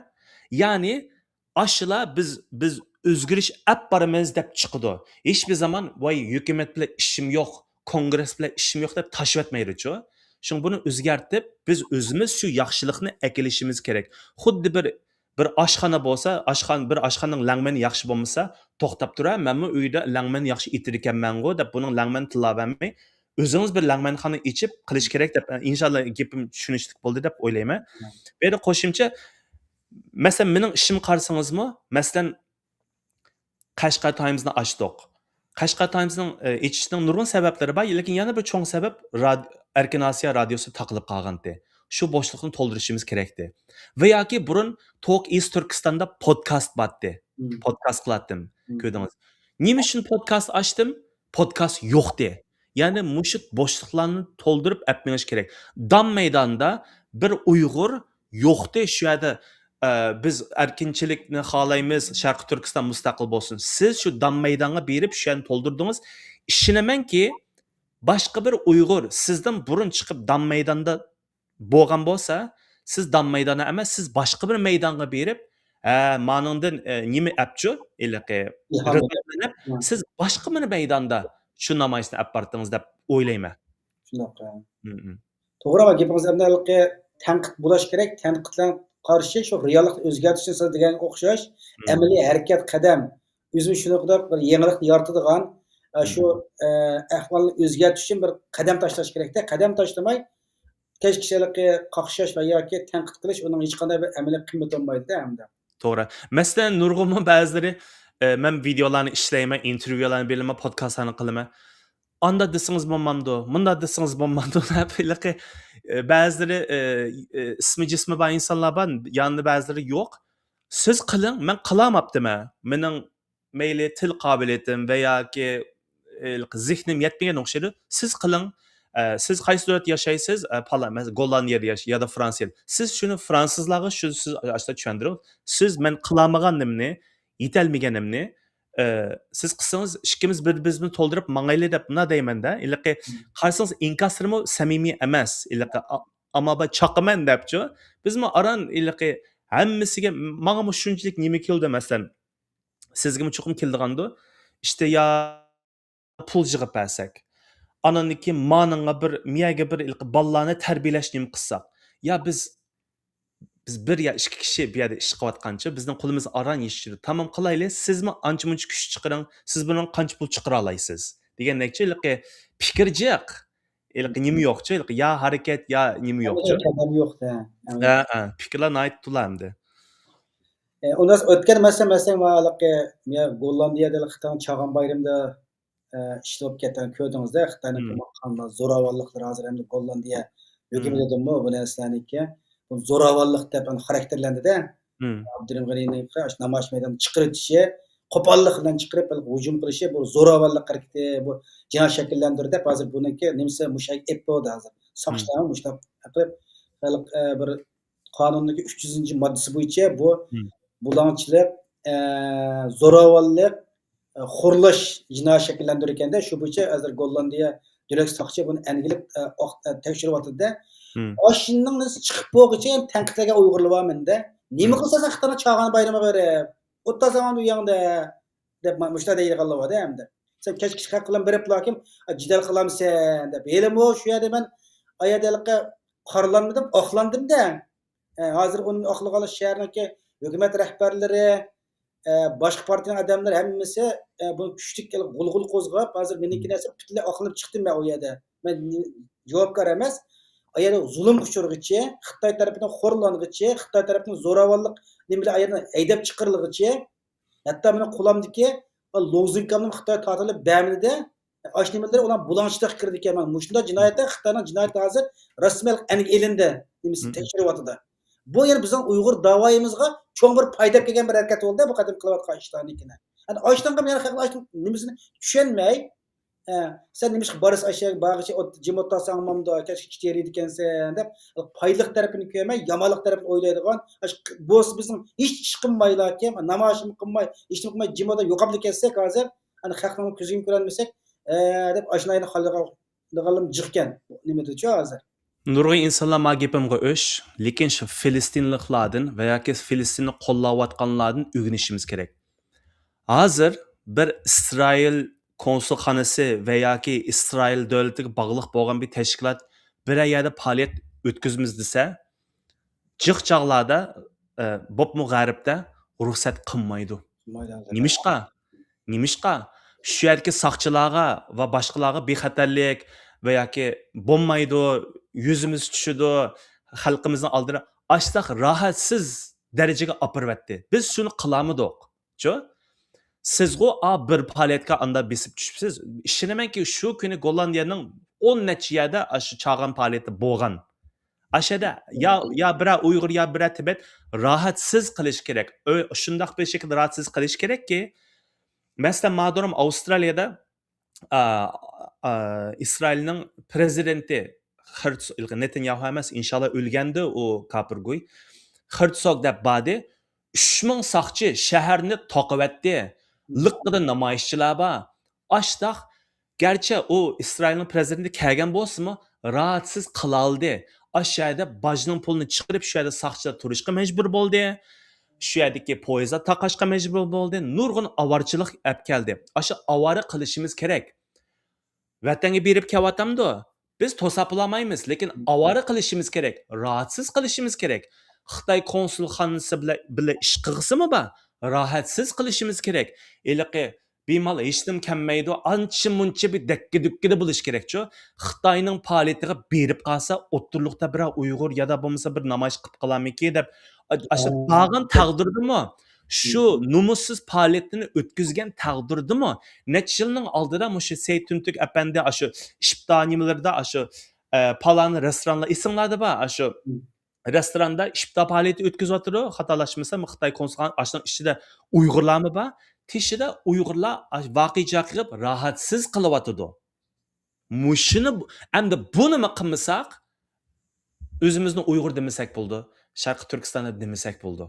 Ya'ni ashla biz o'zgarish olib boramiz deb chiqdi. Hech bir zaman voy hukumat bilan ishim yo'q, kongress bilan ishim yo'q deb tashvatmaydi-chu. Shuning buni o'zgartib, biz o'zimiz shu yaxshilikni akilishimiz kerak. Xuddi bir oshxona bo'lsa, bir oshxonaning langmani yaxshi bo'lmasa, to'xtab turar, menmi uyda langman yaxshi itir ekanman-ku deb buning langmani tilavermay, o'zingiz bir langmanxona ichib qilish kerak deb inshaalloh gapim tushunishlik bo'ldi deb o'ylayman. Bu yerda qo'shimcha masalan mening ishim qarsangizmi, masalan Qashqar Times'ni ochdik. Qashqar Times'ning ichishining nurg'un sabablari bor, lekin yana bir cho'ng sabab Erkin Osiyo radiosi taqilib qolgandi. Shu bo'shliqni to'ldirishimiz kerakdi. Va yoki burun Talk East Turkistonda podkast botdi. Podkast qilatdim, ko'rdingiz. Nima uchun podkast ochdim? Podkast yo'qdi. Ya'ni mushu bo'shliqlarni to'ldirib apmenish kerak. Dam maydonda bir Uyg'ur yo'qdi shu yerda. Biz erkinchilikni xohlaymiz, Sharqiy Turkiston mustaqil bo'lsin. Siz shu dam maydonga berib shu yerni to'ldirdingiz. Ishonamanki, boshqa bir Uyg'ur sizdan burun chiqib dam maydonda bo'lgan bo'lsa, siz dam maydoni emas, siz boshqa bir maydonga berib, maningdan nima apchu, siz boshqa bir maydonda shu namoyishni olib bordingiz deb o'ylayman. Shunaqa. To'g'ri, va gapingiz abdallikka tanqid bo'lish kerak. Tanqiddan qarshi shu reallikni o'zgartirish siz deganga o'xshash amaliy harakat qadam o'zim shunaqadar bir yangilikni yaratadigan shu ahvolni o'zgartirish uchun bir qadam tashlash kerakda. Qadam tashlamay tashkilotga qaqshash va yoki tanqid qilish uning hech qanday bir amaliy qiymat olmaydi-da hamda. To'g'ri. Masalan, nurg'un ba'zilari men videolarni ishlayman, intervyularni beraman, podkastlarni qilaman. Anda desangiz bo'lmamdi, bunda desangiz bo'lmamdi. Ba'zilari ismi jismi bor insonlar bor, yanında ba'zilari yo'q. Siz qiling, men qilamaptiman. Mening mayli til qobiliyatim va yoki zehnim yetmagan o'xshaydi. Siz qiling. Siz qaysi davlatda yashaysiz? Gollandiyada yashaysiz yoki Fransiyada. Siz shuni fransuzlarga siz ashta tushuntiring. Siz men qilamaganimni, yetolmaganimni siz qilsangiz ikkimiz bir-birimizni to'ldirib mangayli deb nima deymanda. Ilaqi qarasangiz inkasirmi samimiy emas. Ilaqi ammo ba chaqaman debchi. Bizmi aran ilaqi hammasiga menga shunchalik nima keldi masalan. Sizga chuqum keldigandi. İşte ya pul yig'ib bersak. Ananiki manınga bir miyaga bir ballarni tarbiyalash nima qilsak. Ya biz bir ya ikki kishi bu yerda ish qilayotgancha bizning qo'limiz aran yeshishdi. Tamam qilaylik. Sizmi ancha-muncha kuch chiqaring. Siz bundan qancha pul chiqara olasiz? Degandekchi fikr jiq. Nima yo'qchi, ya harakat ya nima yo'qchi. Yo'qda. Fikrlar nayt tulamdi. Ondan o'tgan masalan Gollandiyada Xitoy Chag'an bayramida ishlab ketgan ko'rdingizda Xitoyning qanday zo'ravonliklar hozir endi Gollandiya hukumatidami bu narsalarniki bu zo'ravonlik deb xarakterlandida. Abdurim G'aniyning namoyish maydoniga chiqaritishi, qo'pollik bilan chiqarib hujum qilishi bu zo'ravonlik harakati, bu jinoyat shakllantirdi. Hozir buniki nimasi mushak epdi hozir. Soqchilar mushlab qilib bir qonundagi 300-moddasi bo'yicha bu bulanchilik, zo'ravonlik, xo'rlash jinoyat shakllantirar ekanda, shu bo'yicha hozir Gollandiya Dövlət saqçı bunu əngilib tekshiryapti-da. Hmm. Aşınның nesi chiqib bo'lguncha ham tanqidlarga uyg'urlayapman-da. Nima qilsa Xitoyni chag'an bayrami berib, o'tta zaman u yoqda deb mushlar deyganlar hamda. Sen kech chiqib qilan berib lakim jidal qilamsan deb. Elimo shu yerda men ayadalqa qarlanmadim, oqlandim-da. Hozir uni oqlagan shaharniki hukumat rahbarlari, boshqa partiyaning odamlari hammasi bu kuchlik g'ulg'ul qo'zg'ab, hozir meniki narsa butunlay oqlanib chiqdim men u yerda. Men javobgar emas. Ayada zulm uchurg'ichi, Xitoy tarafidan xo'rlang'ichi, Xitoy tarafidan zo'ravonlik nimalar ayada haydab chiqarilg'ichi, hatto meni qo'limdagi lozunkamni Xitoy tortilib bamida ash nimalar ular bulanchilik kirdi ekan. Men mushunda jinoyatda Xitoyning jinoyati hozir rasmiy aniq elindi. Nimasi tekshiryapti. Bu yana bizning Uyg'ur davoyimizga cho'ng bir foyda kelgan bir harakat bo'ldi bu qadam qilayotgan ishlarnikini. Hani ashtonga men haqida nimasini tushunmay, sen nima boris aşağı bağışı o cimota sanmamda keşke çiğriydi ekansan deb foydali tarafini ko'rmay yomonlik tarafini o'ylaydigan bu bizim hech ish qilmaylarkan namoyish qilmay ish qilmay jimoda yo'qolib ketsak hozir ana xalqning ko'ziga ko'rolmasak deb ashunayni xalqim jiqkan nimadir-chi hozir. Nurg'un insonlar ma gapimga o'sh, lekin shu Filistinliklardan va yoki Filistinni qo'llayotganlardan o'rganishimiz kerak. Hozir bir İsrail konsulxonasi va yoki Isroil davlatiga bog'liq bo'lgan bir tashkilot bir yerda faoliyat o'tkazamiz desa, jiq chog'larda bo'pmi g'arbda ruxsat qilmaydi. Nimishqa? Nimishqa? Shu yerga soqchilarga va boshqalarga bexatarlik va yoki bo'lmaydi, yuzimiz tushidi, xalqimizning oldida ashtaq rohatsiz darajaga opirvatdi. Biz shuni qilamidik. Cho? Sizgu bir faoliyatga anda besib tushibsiz. Ishonamanki shu kuni Gollandiyaning 10 necha yerda shu chag'an faoliyati bo'lgan. Ashada ya bira Uyg'ur ya bira Tibet rohatsiz qilish kerak. Shundaq bir shaklda rohatsiz qilish kerakki, masalan, madorim Avstraliyada İsrailning prezidenti Netanyahu emas, inshaalloh o'lgandi u kafirgo'y. Herzog deb badi 3000 saqchi shaharni toqivatdi. Liqqida namoyishchilar bor. Ashtaq garchi u Isroilning prezidenti kelgan bo'lsa-mu, rohatsiz qila oldi. Aşağıda bajning pulini chiqarib, shu yerda saqchilar turishga majbur bo'ldi. Shu yerdagi poyezdlar taqashga majbur bo'ldi. Nurg'un avorchilik olib keldi. Asha avora qilishimiz kerak. Vatanga berib kelatamdi. Biz to'sapolamaymiz, lekin avora qilishimiz kerak. Rohatsiz qilishimiz kerak. Xitoy konsulxonasi bilan ish qilsimi ba? Rohatsiz qilishimiz kerak. Eliqi bemal hech kim kelmaydi, ancha muncha bir dakki-dukkida bo'lish kerak-ku. Xitoyning faoliyatiga berib qolsa, o'ttirliqda bir Uyg'ur ya da bo'lmasa bir namoyish qilib qolamiki deb asha tag'in taqdirdimi? Shu numussiz faoliyatini o'tkazgan taqdirdimi? Necha yilning oldida mushu Seytuntuk apandi ashu ishbdonimalarda ashu palan restoranlar ismladi ba, ashu restoranda ishbda faoliyati o'tkazayotdi, xatolashmasam Xitoy konsulxonasi ichida Uyg'urlarmi bor? Tishida Uyg'urlar voqea qilib rohatsiz qilyotdi. Mushuni endi buni nima qilmasak, o'zimizni Uyg'ur demasak bo'ldi, Sharqi Turkistonda demasak bo'ldi.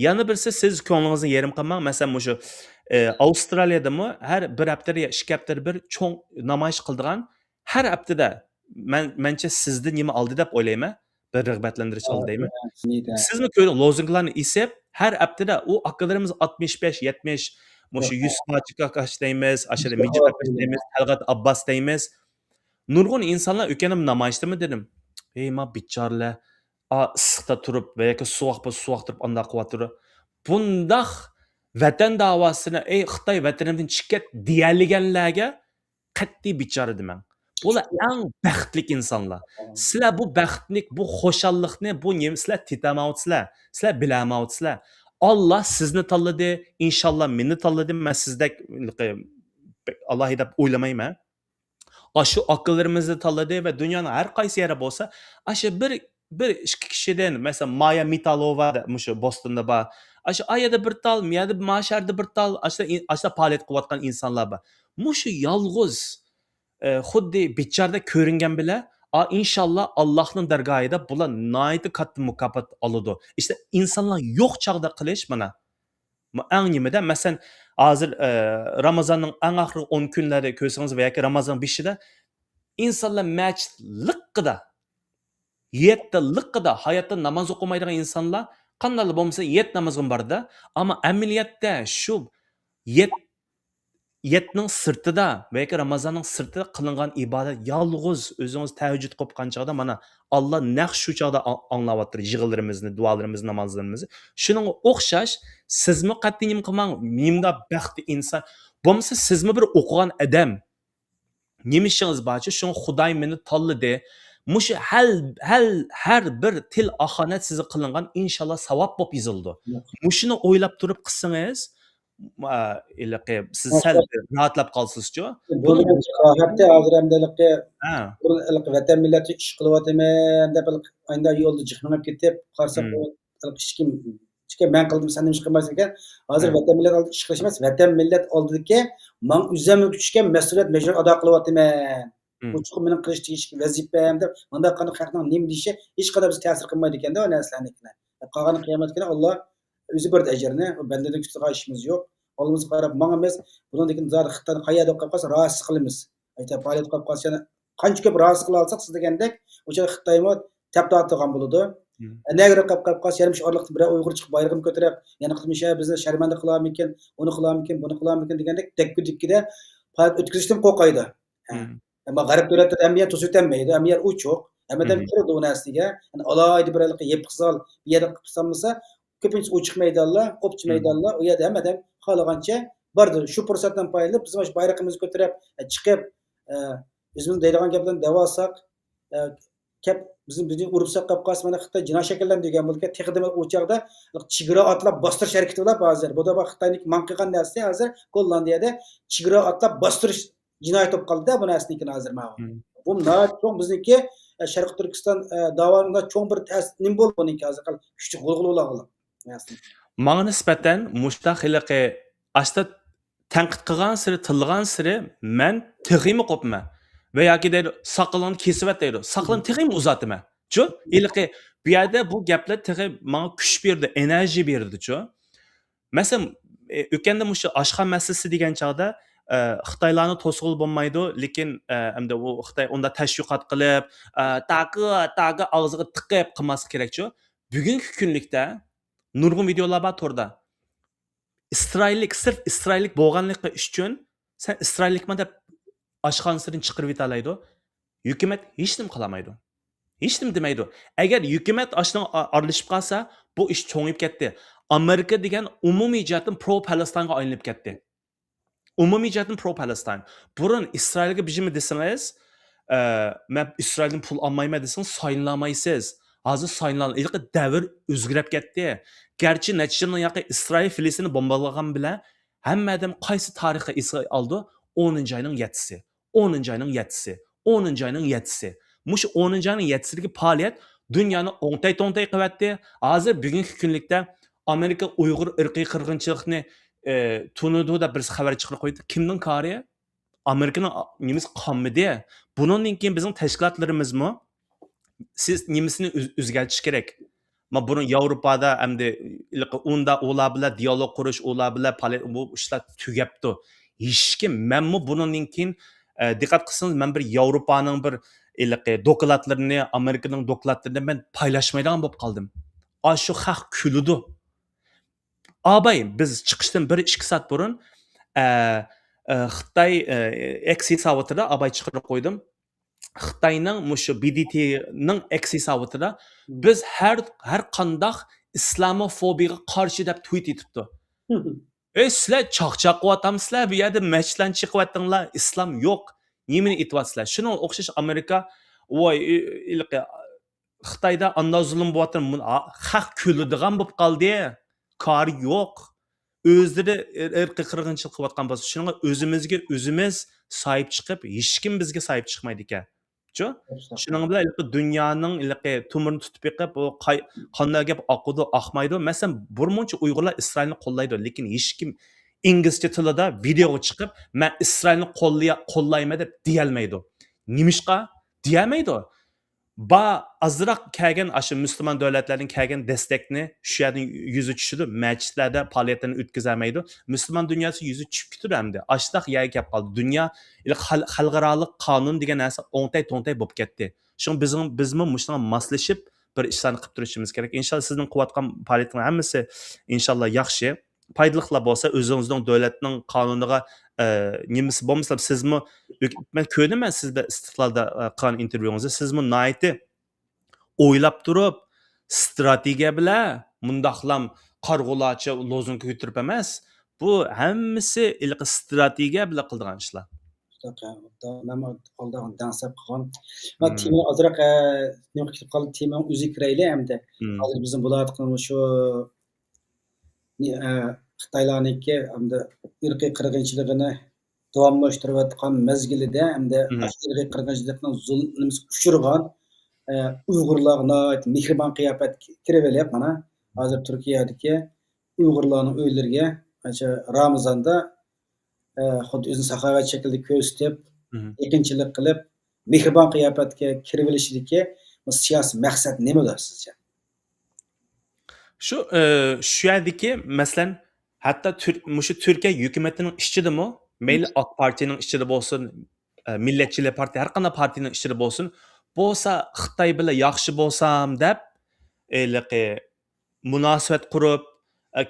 Yana birisi siz ko'nglingizni yerim qilmang. Masalan, mushu Avstraliyadami har bir haftada ya 2 haftada bir cho'ng namoyish qildigan, har haftada mencha sizdan nima oldi deb o'ylayman. Bir rag'batlantirish oldi deyman. Sizni ko'ring, lozunglarni esib, har haftada u akalarimiz 65-70 mushu Yusuf Akash deymiz, Ashara Mijit Akash deymiz, Talg'at Abbas deymiz. Nurg'un insonlar o'kanim namoyishdami dedim. Ey ma bichorlar, issiqda turib va yoki suvoq turib anda qilyapti. Bundaq vatan davosini Xitoy vatanimdan chiqib deyalganlarga qat'iy bichora deman. Bular eng baxtli insonlar. Sizlar bu baxtlik, bu xo'shallikni, bu sizlar tetamayapsizlar. Sizlar bilmayapsizlar. Allah sizni tanladi, inshaalloh meni tanladi. Men sizdek Alloh deb o'ylamayman. Ashu aqllarimizni tanladi va dunyoning har qaysi yeri bo'lsa, ashu bir ikki kishidan, masalan, Maya Mitalova mushu Bostonda bor. Ashu ayada bir tal, miyada masharda bir tal, ashu faoliyat qilayotgan insonlar bor. Mushu yolg'iz xuddi bicharda ko'ringan bilan inshaalloh Allohning dargohida bular nihoyatda katta mukofot oladi. İşte insonlar yo'q chog'da qilish mana. Eng nimada masalan hozir Ramazonning eng oxirgi 10 kunlari ko'rsangiz va yoki Ramazon 5ida insonlar masjid liqqida, yetda liqqida hayotda namoz o'qimaydigan insonlar qanday bo'lmasa yet namozga borda, ammo amaliyotda shu yet yetning sirtida va yoki Ramazonning sirtida qilingan ibodat yolg'iz o'zingiz tahajjud qilgan chog'da mana Alloh naq shu chog'da anglayaptir yig'inlarimizni, duolarimizni, namozlarimizni. Shuningga o'xshash sizmi qat'iy nim qilmang, nimda baxtli inson. Bo'lmasa sizmi bir o'qigan odam. Nima ishingiz borchi, shuni Xudoy meni tanladi. Mushu har bir til ahonat sizga qilingan inshaalloh savob bo'lib yozildi. Mushuni o'ylab turib qilsangiz, siz sal rahatlab qolsizchi. Buni rohatda hozir hamdaligi Ha. vatan millati ish qilyaptiman deb ayda yo'lda jihminib ketib qarsa hech kim men qildim sen nima ish qilmaysan ekan. Hozir vatan millat oldida ish qilish emas, vatan millat oldidagi men o'zimga tushgan mas'uliyat majbur ado qilyaptiman. Bu chuqur mening qilish tegishli vazifam deb bunday qanday xalqning nima deyishi hech qadar biz ta'sir qilmaydi ekanda o narsalarni. Qolgan qiyomat kuni Alloh o'zi berdi ajrni, bandadan kutgan ishimiz yo'q. Oldimizga qarab mangamiz, bundan zodi Xitoyni qayerda qilib qolsa rahatsız qilamiz. Aytib faoliyat qilib qolsa qancha ko'p rahatsız qila olsak siz degandek, o'sha Xitoymo tapda atgan bo'ladi. Nagara qilib qolsa yarmish orliqda bir Uyg'ur chiqib bayrog'ini ko'tarib, yana qilmish bizni sharmanda qilarmikin, uni qilarmikin, buni qilarmikin degandek dakku-dikkida faoliyat o'tkazishdan qo'rqaydi. Ammo g'arb davlatlar amniyat to'satmaydi, amniyat uchoq. Hammadan kirdi u narsaga. Alohida bir yepqisol bir yerda qilsanmasa, ko'pincha ochiq maydonlar, opchi maydonlar, u yerda hammadan xohlagancha bordi. Shu fursatdan foydalanib biz mana bayrog'imizni ko'tarib chiqib, o'zimiz deydigan gaplarni davolsak, bizni uribsak qolib qolsa mana Xitoy jinoyat shakllantirgan bo'lgan texniki u chog'da chegara otlab bostirish harakati qilib hozir. Bu da Xitoyning man qilgan narsa hozir Gollandiyada chegara otlab bostirish jinoyat bo'lib qoldi-da bu narsaning hozir mana. Bu cho'ng bizniki Sharq Turkiston davomida cho'ng bir nim bo'ldi buniki hozir kuchli g'ulg'ulalar. Manga nisbatan mushtaqiligi asta tanqid qilgan siri, tilgan siri men tig'imi qopman. Va yoki deydi soqolini kesib deydi. Soqolini tig'imi uzatman. Chu, ilqi bu yerda bu gaplar tig'i menga kuch berdi, enerji berdi-chu. Masalan, o'kanda mushu oshxon masalasi degan chog'da Xitoylarni to'sg'il bo'lmaydi, lekin hamda u Xitoy unda tashviqot qilib, taqi og'ziga tiqib qilmas kerak-chu. Bugungi kunlikda nurg'un videolar bor to'rda. Sirf Isroillik bo'lganligi uchun sen Isroillikman deb oshxonasidan chiqarib yetalaydi. Hukumat hech nima qilmaydi. Hech nima demaydi. Agar hukumat oshdan aralashib qolsa, bu ish cho'ngib ketdi. Amerika degan umumiy jihatdan pro-Palestinga aylanib ketdi. Umumiy jihatdan pro-Palestin. Burun Isroilga bijimi desangiz, men Isroildan pul olmayman desangiz, saylanmaysiz. Hozir saylanlar davr o'zgarib ketdi. Garchi natijada yoqi Isroil Filistini bombalagan bilan hammadan qaysi tarixga Isroil oldi? 10-oyning 7-si. 10-oyning 7-si. 10-oyning 7-si. Mush 10-oyning 7-sidagi faoliyat dunyoni o'ngtay-to'ngtay qilyapti. Hozir bugungi kunlikda Amerika Uyg'ur irqiy qirg'inchilikni tunudi deb bir xabar chiqarib qo'ydi. Kimning kari? Amerikaning nimiz qonmidi. Bundan keyin bizning tashkilotlarimizmi siz nimasini o'zgartirish kerak? Ma buni Yevropada hamda unda ular bilan dialog qurish, ular bilan bu ishlar tugabdi. Hech kim menmi bundan keyin diqqat qilsangiz men bir Yevropaning bir dokladlarini, Amerikaning dokladlarini men paylaşmaydigan bo'lib qoldim. Shu xalq kuludi. Abay biz chiqishdan 1-2 soat burun Xitoy X hisobotida abay chiqarib qo'ydim. Xitoyning mushu BDTning X hisobotida biz har qanday islamofobiyaga qarshi deb tweet etibdi. Sizlar chaqchaq qilyapsizlar, bu yerda masjiddan chiqyaptinglar, islom yo'q. Nimani aytyapsizlar? Shunga o'xshash Amerika voy Xitoyda anday zulm bo'lyapti, xalq kuladigan bo'lib qoldi. Kari yo'q. O'zlari irqiy qirg'inchilik qilayotgan bo'lsa, shunga o'zimizga o'zimiz sahib chiqib, hech kim bizga sahib chiqmaydi ekan. Shuning bilan dunyoning tumirini tutib yiqib, bu qanday gap oqidi, oqmaydi. Masalan, birmuncha Uyg'urlar Isroilni qo'llaydi, lekin hech kim inglizcha tilida videoga chiqib, men Isroilni qo'llayman deb deyolmaydi. Nimishqa deyolmaydi. ba azroq kelgan shu musulmon davlatlarning kelgan destekni shu yerdan yuzi tushidi. Masjidlarda faoliyatini o'tkazolmaydi. Musulmon dunyosi yuzi tushib ketdi hamda. Ashtaq yerga kelib qoldi. Dunyo xalqaro qonun degan narsa o'ngtay-to'ngtay bo'lib ketdi. Shuning bizmi mushunga moslashib bir ishlarni qilib turishimiz kerak. Inshaalloh sizning qilayotgan faoliyatning hammasi inshaalloh yaxshi, foydaliqlar bo'lsa, o'zingizning davlatning qonuniga nimasi bo'lmasa sizmi men ko'rdiman sizda istiqlolda qilgan intervyungizni sizmi nihoyatda o'ylab turib strategiya bilan mundaqlam qarg'ularcha lozunga ko'tarib emas bu hammasi ilqi strategiya bilan qildigan ishlar. Men oldin dansab qilgan. Men tema ozroq nima ketib qoldi, tema o'zi kirayli hamda. Hozir bizim bo'layotgan shu Xitoylarniki hamda irqiy qirg'inchiligini davomlashtirayotgan mezgilida hamda irqiy qirg'inchilikning zulmini uchirgan Uyg'urlar nihoyat mehribon qiyofat kirib elyapti mana. Hozir Turkiyadagi Uyg'urlarning uylariga ancha Ramazonda xuddi o'zini saxovat shaklida ko'rsatib, yaqinchilik qilib, mehribon qiyofatga kirib olishidagi siyosiy maqsad nimada sizcha? Shu yerdagi masalan hatto mushu Turkiya hukumatining ishchidimi, mayli AK partiyaning ishchida bo'lsin, Millatchilar partiya har qanday partiyaning ishchida bo'lsa Xitoy bilan yaxshi bo'lsam deb munosabat qurib,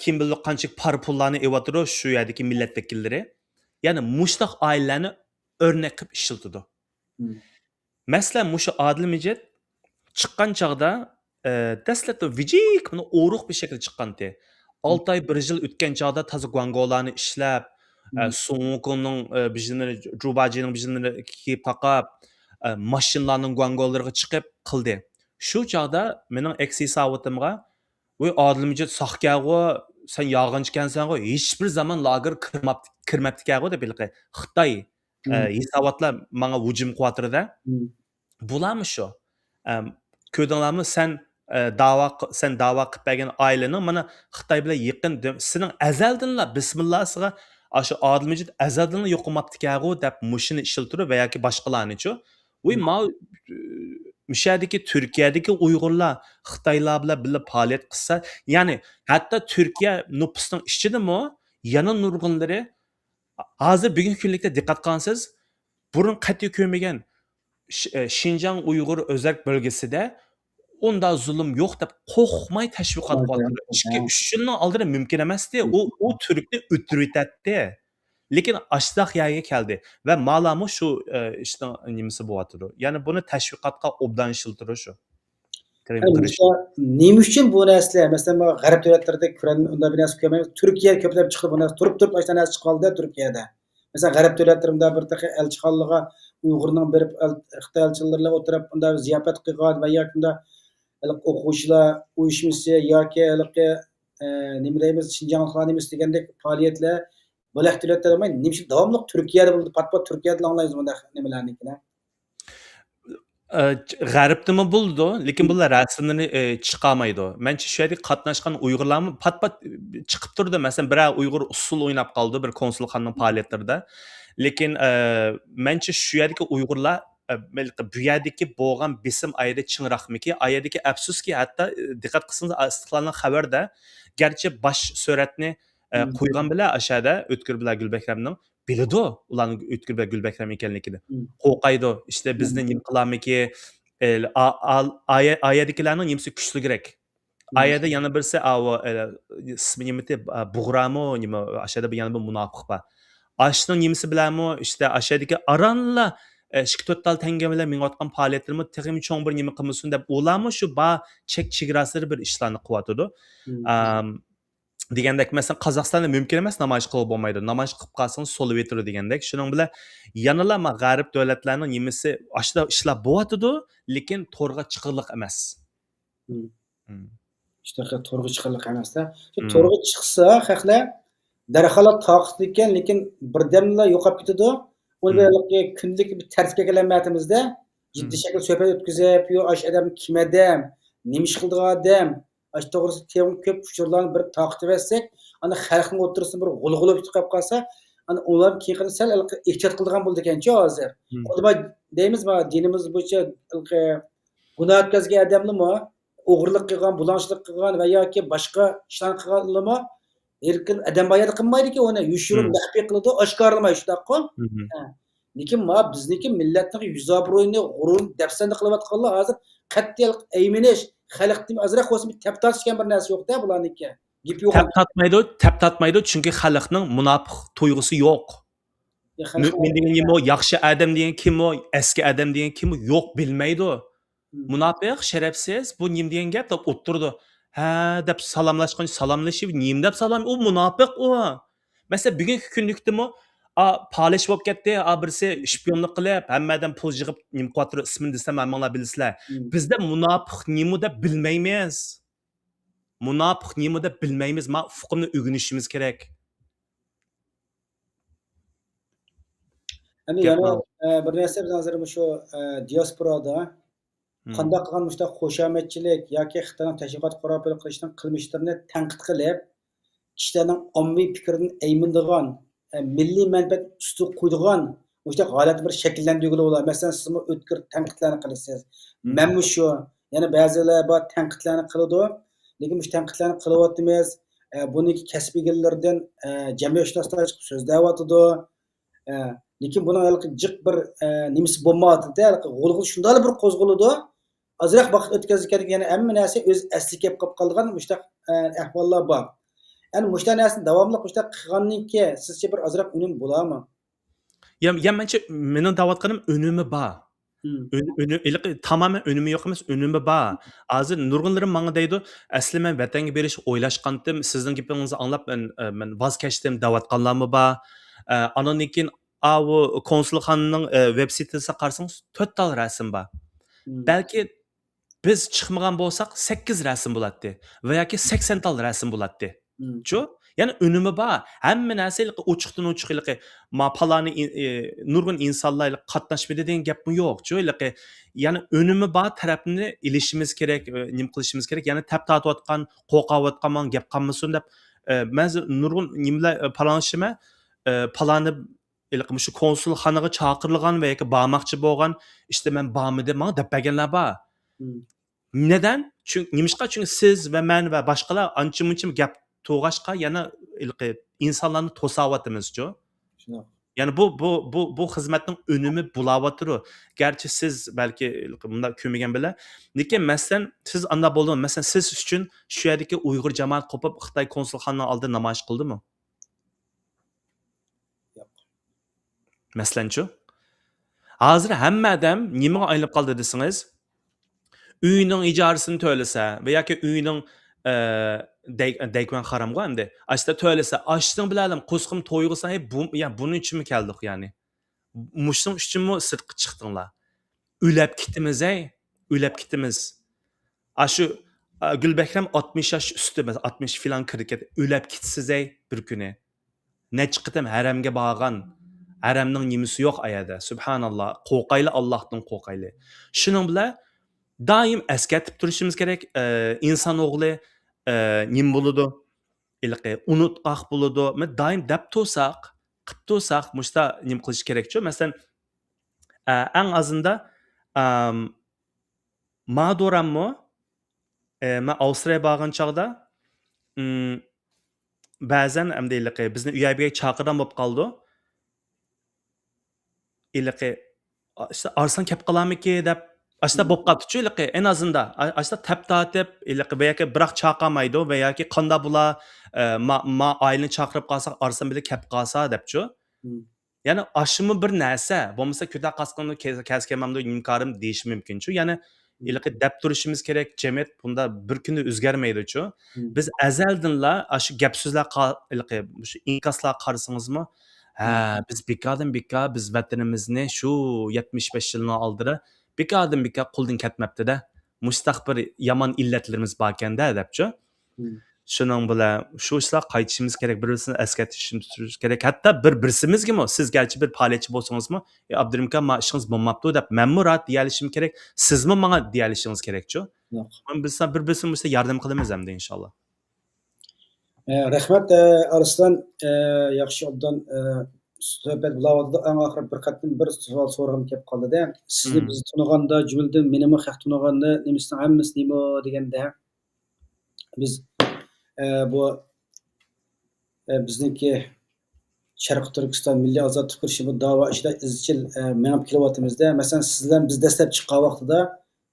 kim bilir qancha pul-pullarni evatiro shu yerdagi millat vakillari. Ya'ni mushtaq oilalarni o'rnak qilib ishlatadi. Masalan, mushu Odil Mijit chiqqan chog'da dastlabda vijik buni o'ruq bir shaklda chiqqandi. 6 oy 1 yil o'tgan chog'da toza guangolarni ishlab, Sungukning bijinlari, Jubajining bijinlari kiyib taqab, mashinalarning guangolariga chiqib qildi. Shu chog'da mening eksi savotimga "Voy Odil Mijit saqkag'o, sen yog'inchi ekansan-g'o, hech bir zaman lager kirmabdi-kag'o" deb bilqi. Xitoy hisobotlar menga hujum qiyotirda. Bularmi shu? Ko'rdinglarmi sen da'vo qilib bergan oilaning mana Xitoy bilan yaqin sening azaldanla bismillahsiga shu Odil Mijit azaldan yo'qolmabdi-kag'o deb mushini ishiltirib va yoki boshqalarni-chu. Voy Mishadagi Turkiyadagi Uyg'urlar Xitoylar bilan birga faoliyat qilsa, ya'ni hatto Turkiya nupusining ichidami yana nurg'unlari hozir bugungi kunlikda diqqat qilsangiz, burun qat'iy ko'rmagan Şinjan Uyg'ur o'zak bölgesida unda zulm yo'q deb qo'rqmay tashviqot qildi. 2-3 yilning oldida mumkin emasdi. U Turkni o'tirib lekin ashtaq yerga keldi va ma'lum shu ishning nimasi bo'lyapti. Ya'ni buni tashviqotga obdan ishiltirish shu. Nima uchun bu narsa? Masalan, g'arb davlatlarida ko'ran unda bir narsa ko'rmaymiz. Turkiya ko'plab chiqdi, bu narsa turib ashta narsa chiqoldi Turkiyada. Masalan, g'arb davlatlarida bir taqa elchixonligiga Uyg'urning berib Xitoy elchilariga o'tirib unda ziyofat qilgan va yoki o'quvchilar uyushmasi yoki nima deymiz, Şinjan xonimasi degandek faoliyatlar bo'lak davlatlar bo'lmay, nima uchun davomli Turkiyada bo'ldi, pat-pat Turkiyada anglaymiz bunda nimalarnikini. G'arbdimi bo'ldi, lekin bular rasmini chiqarmaydi. Mencha shu yerga qatnashgan Uyg'urlarmi pat-pat chiqib turdi. Masalan, bir Uyg'ur usul o'ynab qoldi bir konsulxonaning faoliyatlarida. Lekin mencha shu yerdagi Uyg'urlar bu yerdagi bo'lgan besim ayda chinroqmiki, ayadagi afsuski hatto diqqat qilsangiz istiqlolning xabarda garchi bosh suratni qo'ygan bilan ashada O'tkir bilan Gulbakramning biladi ularning O'tkir bilan Gulbakram ekanligini. Qo'rqaydi, işte bizni nim qilamiki, ayadagilarning nimasi kuchliroq. Ayada yana birsi ismi nimati Bug'ramo nima ashada yana bir munofiq bor. Ashning nimasi bilanmi işte ashadagi aranla 2-4 tal tanga bilan mengotgan faoliyatlarni texnik cho'ng bir nima qilmasin deb ularmi shu ba chegarasida bir ishlarni qilyotdi. Degandek masalan Qozog'istonda mumkin emas namoyish qilib bo'lmaydi. Namoyish qilib qolsangiz so'lib o'tiradi degandek. Shuning bilan yanalar g'arb davlatlarining nimasi ashda ishlar bo'yotdi, lekin to'rga chiqirliq emas. İşte to'rga chiqirliq emasda. To'rga chiqsa, xalqlar darhalat taqit ekan, lekin birdamla yo'qolib ketadi. O'ylabki kunlik bir tartibga kelmatimizda jiddiy shaklda suhbat o'tkazib, yo ash odam kim odam, nima ish qildi odam, ash to'g'risida ko'p uchurlarni bir taqib etsak, ana xalqning o'tirisida bir g'ulg'ula bitib qolsa, ana ular keyin sal ehtiyot qilgan bo'ldi ekan-chi hozir. Xuddi deymiz, dinimiz bo'yicha gunoh o'tkazgan odamlarmi, o'g'irlik qilgan, bulanchilik qilgan va yoki boshqa ishlar qilganlarmi erkin odam bayada qilmaydi-ku uni yushirin Hı. maxfiy qiladi, oshkorlamay shundaqku. Hı hı. Ha. Lekin ma bizniki millatning yuz obro'yini, g'ururni dafsanda qilayotganlar hozir qat'iy ayminish, xalqni azroq bo'lsa tap tortishgan bir narsa yo'q-da bularniki. Gap yo'q. Tap tatmaydi chunki xalqning munofiq tuyg'usi yo'q. Mümin degan kim o, yaxshi adam degan kim o, eski adam degan kim o, yo'q bilmaydi. Munofiq, sharafsiz, bu nim degan gap deb o'ttirdi. Ha deb salomlashgan salomlashib, nim deb salom, u munofiq u. Masalan, bugungi kunlikdimi polish bo'lib ketdi, birisi shpionlik qilib, hammadan pul yig'ib nim qilyapti, ismini desam hammanglar bilasizlar. Bizda munofiq nima deb bilmaymiz. Munofiq nima deb bilmaymiz. Ma ufuqimni o'rganishimiz kerak. Endi Gap yana mana. bir narsa biz hozir shu diasporada qanday qilgan mushtaq xushomadchilik yoki Xitoyning tashviqot qaror qilishning qilmishlarini tanqid qilib, kishilarning ommaviy fikrini aymindigan, milliy manfaat ustiga qo'ydigan mushtaq holat bir shakllantirgili bo'ladi. Masalan, sizmi o'tkir tanqidlarni qilasiz. Menmi shu, yana ba'zilar bor tanqidlarni qiladi, lekin mush tanqidlarni qilyapmiz, buniki kasb egallaridan jamiyatshunoslar chiqib so'zlayotidi. Lekin buni jiq bir nimasi bo'lmayapti-da, g'ulg'ul shunday bir qo'zg'aladi. Ozroq vaqt o'tkazgan yana hamma narsa o'z asliga kelib qolgan mushtaq ahvollar bor. Endi mushtaq narsani davomli mushtaq qilgandan keyin sizcha bir ozroq unum bo'ladimi? Ya menimcha mening da'vatganim unumi bor. Tamamen önümü yo'q emas, unumi bor. Hozir nurg'unlarim menga deydi, asli men vatanga berishni o'ylashgandim, sizning gapingizni anglab men voz kechdim, da'vatganlarmi bor. Andan keyin u konsulxonaning veb saytisiga qarasangiz 4 tal rasm bor. Balki biz chiqmagan bo'lsak 8 rasm bo'ladi va yoki 80 tal rasm bo'ladi. Chu? Yani önümü bor. Hamma narsa ochiqdan ochiq ma palani nurg'un insonlar qatnashmaydi degan gapmi yo'q. Chu? Yani önümü bor tarafni ilishimiz kerak, nim qilishimiz kerak. Yani tap tortayotgan, qo'rqayotgan man gap qolmasin deb men nurg'un nimlar palanishima palani shu konsulxonaga chaqirilgan va yoki bormoqchi bo'lgan, işte men bormidi, menga deb berganlar bor. Neden? Çünkü siz ve men ve başkalar ancha-muncha gap to'g'ashqa yana insonlarni to'sayapmiz-ku. Yani bu xizmatning unumi bo'layotir. Garchi siz balki bunda ko'rmagan bilan, lekin masalan siz anda bo'ldimi? Masalan siz uchun shu yerdagi Uyg'ur jamoat qo'pib Xitoy konsulxonasi oldida namoyish qildimi? Yo'q. Masalanchu. Hozir hamma odam nimaga aylanib qoldi desangiz, uyning ijarasini to'lasa va yoki uyning deykman haramga endi. Ashta to'lasa, ashting biladim, qo'sqim to'yg'isa, bu ya buning uchunmi keldik yani? Mushning uchunmi sirtqa chiqdinglar? O'lab ketimiz, o'lab ketimiz. Shu Gulbakram 60 yosh usti, 60 filan kirib o'lab ketsiz bir kuni. Necha qitim haramga borgan. Haramning nimasi yo'q ayada. Subhanallah. Qo'rqayli Allohdan qo'rqayli. Shuning bilan doim eslatib turishimiz kerak. Inson o'g'li nim bo'ladi? Unutqoq bo'ladi. Men doim deb to'saq, qilib to'saq, mushta nim qilish kerak-ku. Masalan, eng azında madorammi men Avstriyaga borgan chog'da ba'zan hamda bizni uyga chaqirgan bo'lib qoldi. İşte arsan kep qalamiki deb ashta bo'lib qoldi-chu, en azından ashta tap tortib, yoki biroq chaqamaydi va yoki qanda bular ma oilani chaqirib qolsa, arsan bilan kep qolsa debchu. Yani aşımı bir narsa, bo'lmasa ko'ta qasqinni kaskamamda imkonim deyish mumkin-chu. Yani deb turishimiz kerak, jamiyat bunda bir kunda o'zgarmaydi-chu. Biz azaldinla shu gap so'zlar shu inkaslar qarasangizmi, biz bekardan bekar biz vatanimizni shu 75 yilni oldira bekardan bekar qo'ldan ketmabdi-da. Mustaqbir yomon illatlarimiz bor ekanda debchu. Shuning bilan shu ishlar qaytishimiz kerak, bir-birini eslatishimiz kerak. Hatto bir-birimizgami, siz garchi bir faoliyatchi bo'lsangizmi, Abdurim aka, men ishingiz bo'lmabdi deb, menmi rat deyalishim kerak, sizmi menga deyalishingiz kerak-chu. Biz bir-birimizga yordam qilamiz hamda inshaalloh. Rahmat Arslan, yaxshi obdan suhbat bulavotida eng oxiri bir qatim bir savol so'rag'im kelib qoldida, sizni Hmm. biz tuniganda, jumladan menimi haq tuniganda, nemisning hammasi nima deganda, biz bu bizniki Sharq Turkiston Milliy ozodlik kurshi bu da'vo ishida izchil mengib kelyaptimizda. Masalan, sizlar biz dastlab chiqqan vaqtida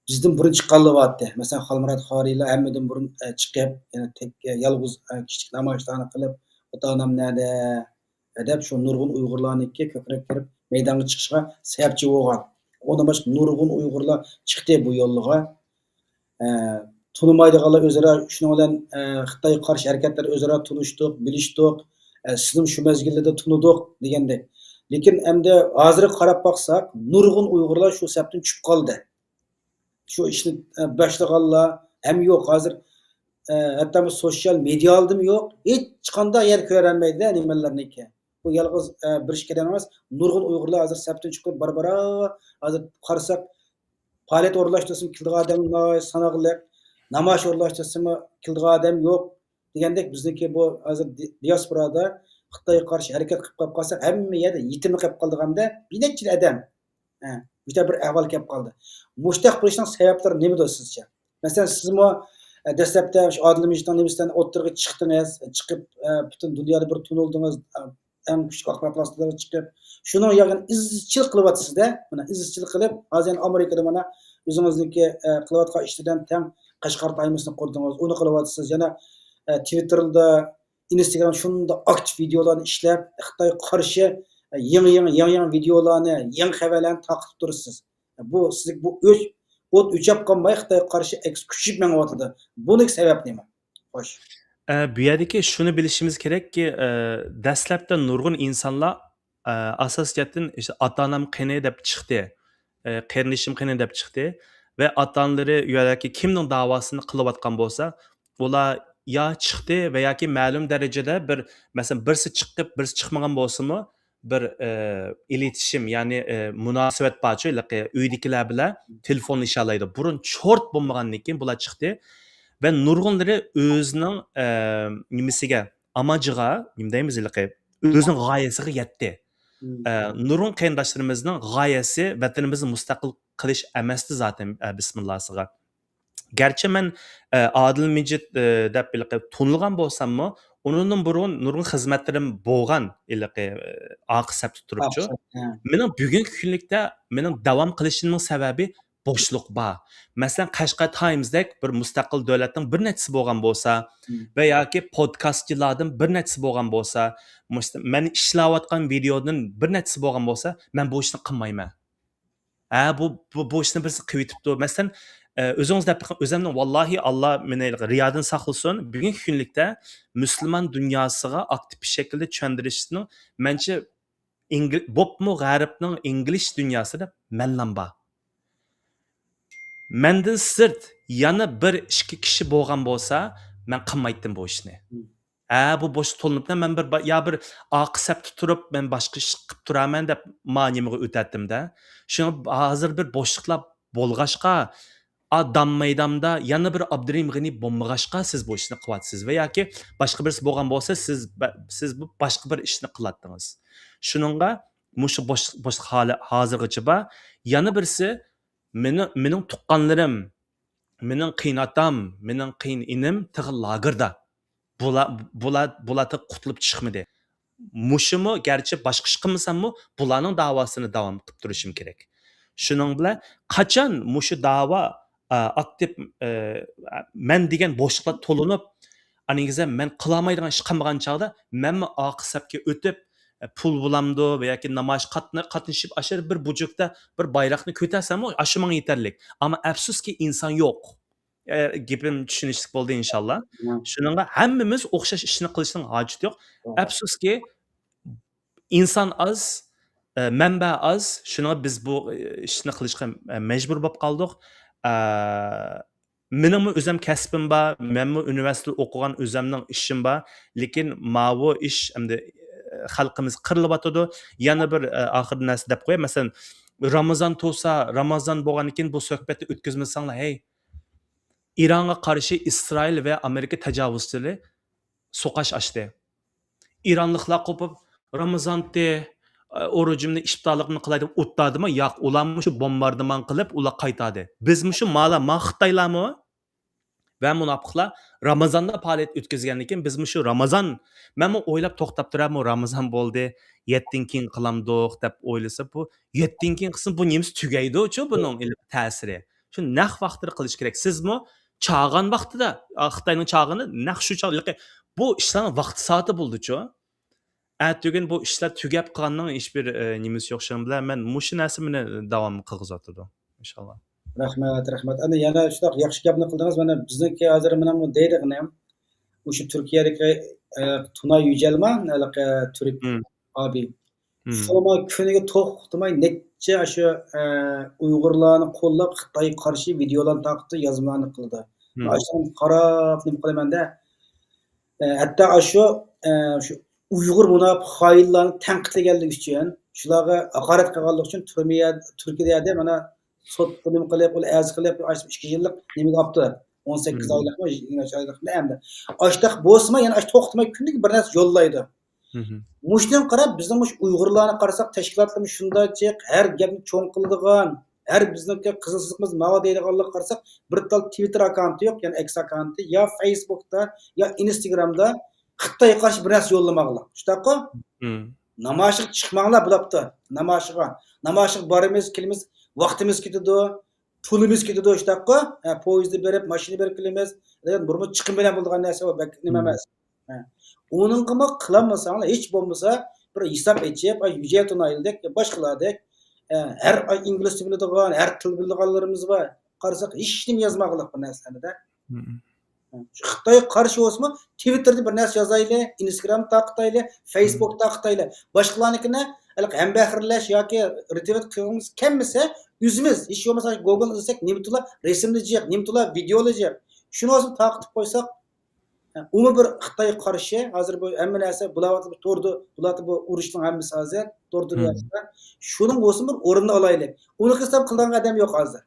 bizdan burun chiqqanlyapti. Masalan, Xolmurod Xoriylar hammadan burun chiqib, yana tek yolg'iz kichik namoyishlarni qilib, ota-onam nada deb shu nurg'un Uyg'urlarniki ko'krak kirib maydonga chiqishga sababchi bo'lgan. Undan boshqa nurg'un Uyg'urlar chiqdi bu yo'lga. Tunimaydiganlar o'zaro shuning bilan Xitoyga qarshi harakatlar o'zaro tunishdik, bilishdik. Sizning shu mezgillarda tunidik degandek. Lekin endi hozir qarab baqsak, nurg'un Uyg'urlar shu sababdan tushib qoldi. Shu ishni boshlaganlar ham yo'q. Hozir hatto bu sosyal media oldim yo'q. Hech qanday yer ko'rolmaydi nimalarniki. Bu yalg'iz bir ishga emas, nurg'un Uyg'urlar hozir sababdan chiqib barbara hozir qarasak faoliyat o'rlashtirsin kildigan odamlar sanoqliq, namoyish o'rlashtirsimi kildigan odam yo'q degandek bizniki bu hozir diasporada Xitoyga qarshi harakat qilib qolib qolsak, hamma yerda yetimli qolib qolganda bir necha odam juda bir ahvol kelib qoldi. Mushtaq bo'lishning sabablari nimada sizcha? Masalan, sizmi dastlabda shu Odil Mijitning nimasidan o'ttirg'i chiqdingiz, chiqib butun dunyoda bir tunildingiz, eng kuchli axborot vositalariga chiqib, shuning yog'ini izchil qilyapsizda, mana izchil qilib, hozir Amerikada mana o'zingizniki qilayotgan ishlardan tang Qashqar Times'ni qurdingiz, uni qilyapsiz. Yana Twitter'da, Instagram shunda aktiv videolarni ishlab, Xitoy qarshi yangi videolarni, yangi xabarlarni taqib turibsiz. Bu siz bu o't o'chab qolmay Xitoy qarshi kuchib mengyapti. Buning sababi nima? Xo'sh. Bu yerdagi shuni bilishimiz kerakki, dastlabda nurg'un insonlar asosiyatdan işte ota-onam qani deb chiqdi, qarindishim qani deb chiqdi va ota-onalari yoki kimning da'vosini qilayotgan bo'lsa, ular yo chiqdi va yoki ma'lum darajada bir masalan birsi chiqib, birsi chiqmagan bo'lsa-mu bir iletishim, ya'ni munosabat borchi, uydagilar bilan telefonlasha oladi. Burun cho'rt bo'lmagandan keyin bular chiqdi. Ve nurg'unlari o'zining nimasiga, amajiga, nima deymiz, o'zining g'oyasiga yetdi. Nurg'un qarindoshlarimizning g'oyasi vatanimizni mustaqil qilish emasdi zaten bismillahsiga. Garchi men Odil Mijit deb tunilgan bo'lsam-mu, undan burun nurg'un xizmatlarim bo'lgan, oqisabda turibchi. Mening bugungi kunlikda mening davom qilishimning sababi boshliq bor. Masalan, Qashqar Times'dek bir mustaqil davlatning bir nechasi bo'lgan bo'lsa va yoki podkastchilardan bir nechasi bo'lgan bo'lsa, men ishlayotgan videodan bir nechasi bo'lgan bo'lsa, men bu ishni qilmayman. Bu ishni birisi qilib yetibdi. Masalan, o'zingiz deb o'zimning vallahi Alloh meni riyodan saqlasin, bugungi kunlikda musulmon dunyosiga aktiv shaklda tushuntirishni mencha bo'pmi g'arbning ingliz dunyosida menlam bor. Mendan sirt yana bir ikki kishi bo'lgan bo'lsa, men qilmaydim bu ishni. Bu bo'sh to'linibdi, men bir oqisabda turib, men boshqa ish qilib turaman deb ma'nimaga o'tatdim-da. Shuni hozir bir bo'shliqlar bo'lg'ashqa, dam maydonda yana bir Abdurim G'ani bo'lmag'ashqa siz bu ishni qilyapsiz va yoki boshqa birisi bo'lgan bo'lsa, siz bu boshqa bir ishni qilyapsiz. Shuningga mushu bosh holi hozirgacha bor. Yana birisi mening tuqqanlarim, mening qiyin otam, mening qiyin inim tig'i lagerda. Bular qutulib chiqmadi. Mushimi garchi boshqa ish qilmasammi, bularning davosini davom qilib turishim kerak. Shuning bilan qachon mushu da'vo aktiv men degan bo'shliqlar to'linib, anigiza men qilolmaydigan ish qilmagan chog'da menmi oqisabga o'tib pul bulamdi va yoki namoyish qatnashib ashar bir bujuqda bir bayroqni ko'tarsammi, shu menga yetarli. Ammo afsuski inson yo'q. Gapim tushunishlik bo'ldi inshaalloh. Shuningga hammamiz o'xshash ishni qilishning hojati yo'q. Afsuski inson az, manba az. Shunga biz bu ishni qilishga majbur bo'lib qoldik. Menimi o'zim kasbim bor, menmi universitet o'qigan o'zimning ishim bor, lekin bu ish endi xalqimiz qirilyotdi. Yana bir oxir narsa deb qo'yay. Masalan, Ramazon to'sa, Ramazon bo'lgandan keyin bu suhbatni o'tkazmasanglar, hey, İran'a qarşı İsrail ve Amerika təcavüzçileri soqaş açdı. İranlıqlar qopub Ramazan'dı, orucimni iftorlikni qilay deb o'tdadimi? Yo'q, ularmi shu bombardimon qilib, ular qaytadi. Bizmi shu mala Xitoylarmi va munofiqlar Ramazonda faoliyat o'tkazgandan keyin bizmi shu Ramazon menmi o'ylab to'xtab turarman, Ramazon bo'ldi, 7 keyin qilamdiq deb o'ylasa bu 7 keyin qilsin bu nemisi tugaydi-chu buning ta'siri. Shu naq vaqtida qilish kerak. Sizmi chag'an vaqtida Xitoyning chag'ini naq shu chog'liqi bu ishlarning vaqti soati bo'ldi-chu. Tugun bu ishlar tugab qolganning hech bir nimasi yo'q. Shuning bilan men mushu narsa meni davom qilg'izatadi inshaalloh. Rahmat. Ana yana shundoq yaxshi gapni qildingiz. Mana bizniki hozir mana bu deydig'ini o'sha Turkiyadagi Tunay Yücelman, Türk abi. Şolama kuniga to'xtamay necha shu Uyg'urlarni qo'llab Xitoy qarshi videolarni taqdi, yozmalarni qildi. Ashuni qarab nima qilamanda hatto shu Uyg'ur munofiq xoinlarni tanqidlaganlik uchun, shularga haqorat qilganlik uchun Turkiyada mana sud nima qilib, ular arz qilib 2 yillik nimaga olibdi. 18 oylikmi, 20 oylikmi endi. Ashtaq bo'lsa, yana to'xtamay kuniga bir narsa yo'llaydi. Muşdan qarab bizning mush Uyg'urlarni qarasak tashkilotlarimiz shundaychiq, har gapni cho'ng qiladigan, har bizniki qizilsizimiz nima deydiganlar qarasak, bir tal Twitter akkaunti yo'q, ya'ni X akkaunti, yo Facebookda, yo Instagramda Xitoyga qarshi bir narsa yo'llamaqlar. Shundaqmi? Namoyishga chiqmanglar bulabdi. Namoyishga boramiz, kelamiz, vaqtimiz ketadi, pulimiz ketadi, shundaqmi? Poyezdda berib, mashina berib kelamiz. Burma chiqim bilan bo'lgan narsa nima emas. Onunqimi qilmasanlar hech bo'lmasa bir hisob etib, Yücel Ayildek boshqalardek har ingliz tilini biladigan, har til biladiganlarimiz bor. Qarasak hech nima yozmaqliq bu narsalarda. Xitoy qarshi bo'lsa, Twitterda bir narsa yozayli, Instagram taqtayli, Facebook taqtayli. Boshqalarnikini hambaxirlash yoki retweet qilamiz kelmasa, o'zimiz hech bo'lmasa Google izlasak, nimtula rasmli jiq, nimtula videoli jiq. Shuni o'zim taqtib qo'ysak Umi bir Xitoy qarshi hozir bu hamma narsa bularni to'rdi, bularni bu urushning hammasi hozir to'rdi deyapti. Shuning o'zini bir o'rinni olaylik. Uni qilsam qilgan odam yo'q hozir.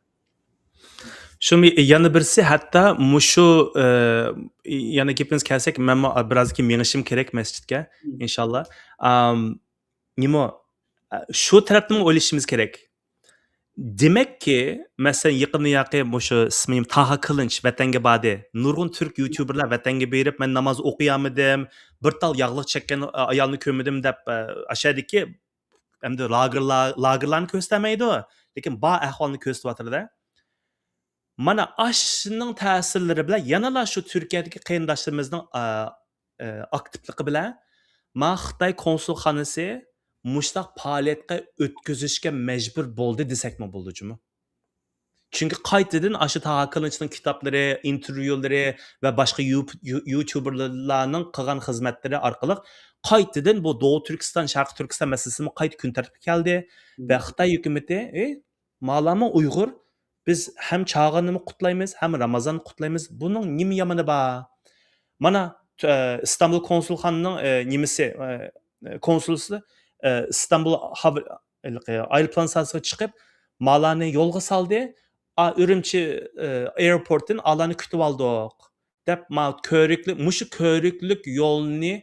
Shu yana birisi hatto mushu yana gapingiz kelsak, men birozga menishim kerak masjidga inshaalloh. Nima shu tarafdan o'ylashimiz kerak. Demakki, masalan, yaqin mushu ismim Taha Kılınç vatanga bordi. Nurg'un Türk YouTuberlar vatanga berib, men namoz o'qiyamidim, bir tal yog'liq chekkan ayolni ko'midim deb ashadiki, endi lagerlarni ko'rsatmaydi, lekin ba ahvolni ko'rsatyapti-da. Mana ashning ta'sirlari bilan yanala shu Turkiyadagi qarindoshlarimizning aktivligi bilan Xitoy konsulxonasi mushtaq faoliyatga o'tkazishga majbur bo'ldi desakmi bo'ldimi? Chunki qaytadan shu Taha Kılınçning kitoblari, intervyulari va boshqa YouTuberlarning qilgan xizmatlari orqali qaytadan bu Doğu Turkiston, Sharq Turkiston masalasini qayta kun tartibga keldi va Xitoy hukumatı, malama Uyg'ur biz ham chog'ini qutlaymiz, ham Ramazonni qutlaymiz. Buning nima yomoni bor? Mana İstanbul konsulxonasining nimasi konsulsi İstanbul aeroplan sahasiga chiqib, malani yo'lga soldi. Ürümçi airportdan alanı kutib oldik. Deb mushu ko'riklik yo'lni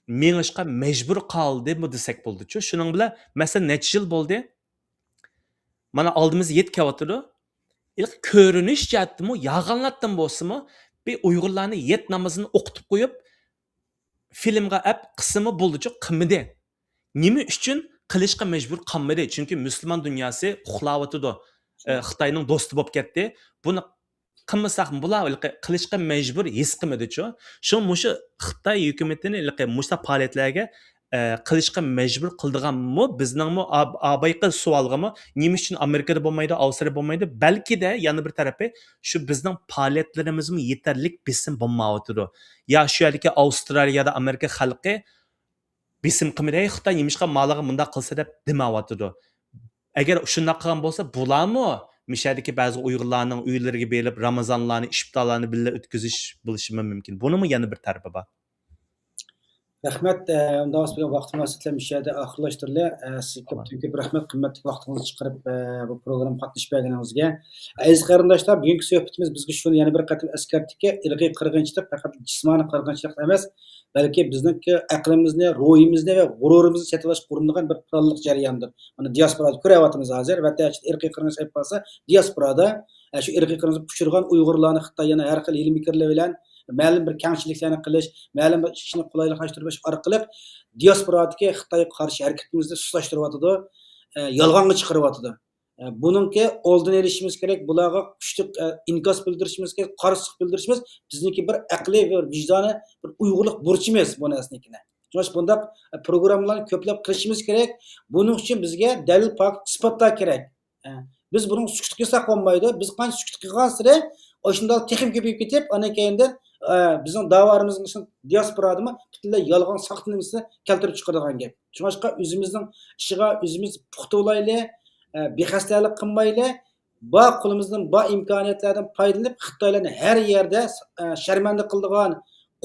mengishga majbur qoldi desak bo'ldi-chu. Shuning bilan masalan necha yil bo'ldi? Mana oldimizga yetib kelyapti. Ko'rinish jihatdimi, yag'anlatdan bo'lsa-mi, bir Uyg'urlarni yet namozini o'qitib qo'yib, filmga ap qismi bo'ldi-chu, qilmadi. Nima uchun qilishga majbur qolmadi? Chunki musulmon dunyosi uxlayotdi. Xitoyning do'sti bo'lib ketdi. Buni qilmasaq bular qilishga majbur his qilmadi-chu. Shu mushu Xitoy hukumatini mushu faoliyatlarga qilishga majbur qildiganmi? Bizningmi abayqi savolgami? Nima uchun Amerikada bo'lmaydi, Avstriyada bo'lmaydi? Balki-da yana bir tarafi shu bizning faoliyatlarimizmi yetarlik besim bo'lmayotdi. Ya shu yerga Avstraliyada Amerika xalqi besim qilmaydi, Xitoy nimishqa malaga bunda qilsa deb demayotdi. Agar shunday qilgan bo'lsa, bularmi mishadagi ba'zi Uyg'urlarning uylariga berib Ramazonlarni, iftorlarni birga o'tkazish bo'lishi mumkin. Bunimi yana bir tarafi bor. Rahmat, undan sonra vaqtimiz yetmişdi, axırlaşdırlı. Sizga ko'p rahmat, qimmatli vaqtingizni chiqarib bu program qatnashib berganingizga. Aziz qarindoshlar, bugungi suhbatimiz bizga shuni yana bir qator eskartdiki, irqiy qirg'inchilik faqat jismoniy qirg'inchilik emas, balki bizniki aqlimizni, ruhimizni va g'ururimizni saqlash quringan bir qurolliq jarayondir. Mana diasporada ko'ryapmiz hozir va irqiy qirg'in qilib qolsa, diasporada shu irqiy qirg'inni puchirgan Uyg'urlarni Xitoy yana har xil ilmiy fikirlar bilan ma'lum bir kengchiliklarni qilish, ma'lum bir ishni qulaylashtirish orqali diasporadagi Xitoyga qarshi harakatimizni sustlashtiryotidi, yolg'onga chiqaryotidi. Buningki oldini olishimiz kerak, bularga kuchli inkos bildirishimiz kerak, qarshilik bildirishimiz bizniki bir aqliy va vijdoniy bir Uyg'urlik burchimiz bu narsanikini. Chunki bundaq programmalarni ko'plab qilishimiz kerak. Buning uchun bizga dalil isbotlar kerak. Biz buning sukut qilsak bo'lmaydi. Biz qancha sukut qilgan sari o'shunday texnik ko'payib ketib, ana keyinda bizning da'vorimizning diasporadimi butunlay yolg'on saxtalamasini keltirib chiqaradigan gap. Chunki o'zimizning ishiga o'zimiz puxta bo'layli, bexastalik qilmayli, bu qo'limizdan bu imkoniyatlardan foydalanib Xitoylarni har yerda sharmanda qiladigan,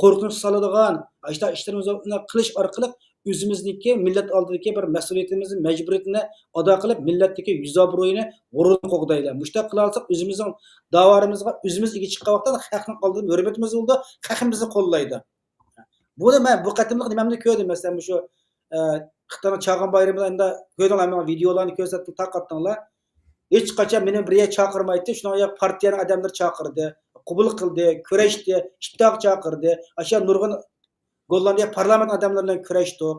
qo'rqinch soladigan, ishda ishlarimizni qilish orqali o'zimizniki millat oldidagi bir mas'uliyatimizni, majburiyatini ado qilib, millatdagi yuz obro'yini g'ururni qo'g'daydi. Mushta qila olsak, o'zimizning da'vorimizga o'zimiz ega chiqqan vaqtda xalqning oldida hurmatimiz bo'ldi, xalqim bizni qo'llaydi. Buni men bu qatimliq nimamni ko'rdim, masalan, shu Xitoyning Chag'an bayramida ko'rdinglarmi, videolarni ko'rsatib tarqatdinglar. Hech qachon meni bir yerga chaqirmaydi, shunday partiyaning odamlari chaqirdi, qabul qildi, kurashdi, ittifoq chaqirdi. Asha nurg'un Gollandiya parlament odamlari bilan kurashdik.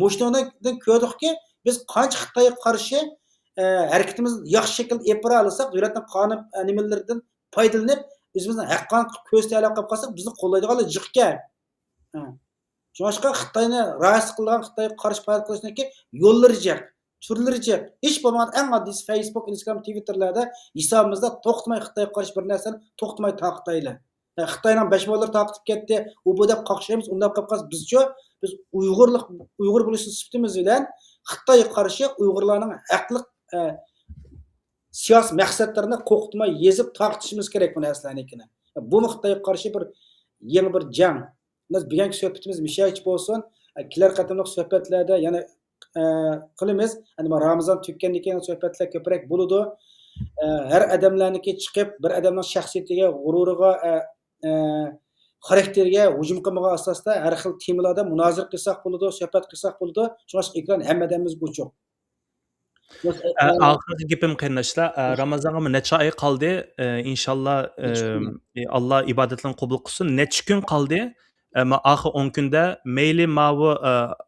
Mushtonadan ko'rdikki, biz qancha Xitoyga qarshi harakatimizni yaxshi shaklda olib bora olsak, davlatning qonun nimalaridan foydalanib, o'zimizning haqqani ko'rsatib qilib qolsak, bizni qo'llaydiganlar jiqqa. Chunki Xitoyni rais qilgan, Xitoyga qarshi faoliyat qilishdan yo'llari jiq, turlari jiq. Hech bo'lmaganda eng oddiysi Facebook, Instagram, Twitterlarda hisobimizda to'xtamay Xitoyga qarshi bir narsani to'xtamay taqtaylar. Xitoyning bashmolar taqib ketdi, u bu deb qaqshaymiz, unda qilib qolsa biz Uyg'ur bo'lish sifatimiz bilan Xitoyga qarshi Uyg'urlarning haqliq siyosiy maqsadlarini qo'qitmay yezib taqtishimiz kerak bu narsalarni. Bu Xitoyga qarshi bir yangi bir jang. Biz bugungi suhbatimiz mishaych bo'lsin. Kelar qatimliq suhbatlarda yana qilamiz. Mana Ramazon tugagandan keyin suhbatlar ko'proq bo'ladi. Har odamlarniki chiqib, bir odamning shaxsiyatiga, g'ururiga, xarakteriga hujum qilmagan asosda har xil temalarda munozara qilsak bo'ladi, suhbat qilsak bo'ladi. Chunki ekran hammadamiz bo'choq. Oxirgi gapim qarindoshlar, Ramazonga necha oy qoldi? Inshaalloh Alloh ibodatlarni qabul qilsin. Necha kun qoldi? Oxir 10 kunda mayli mavu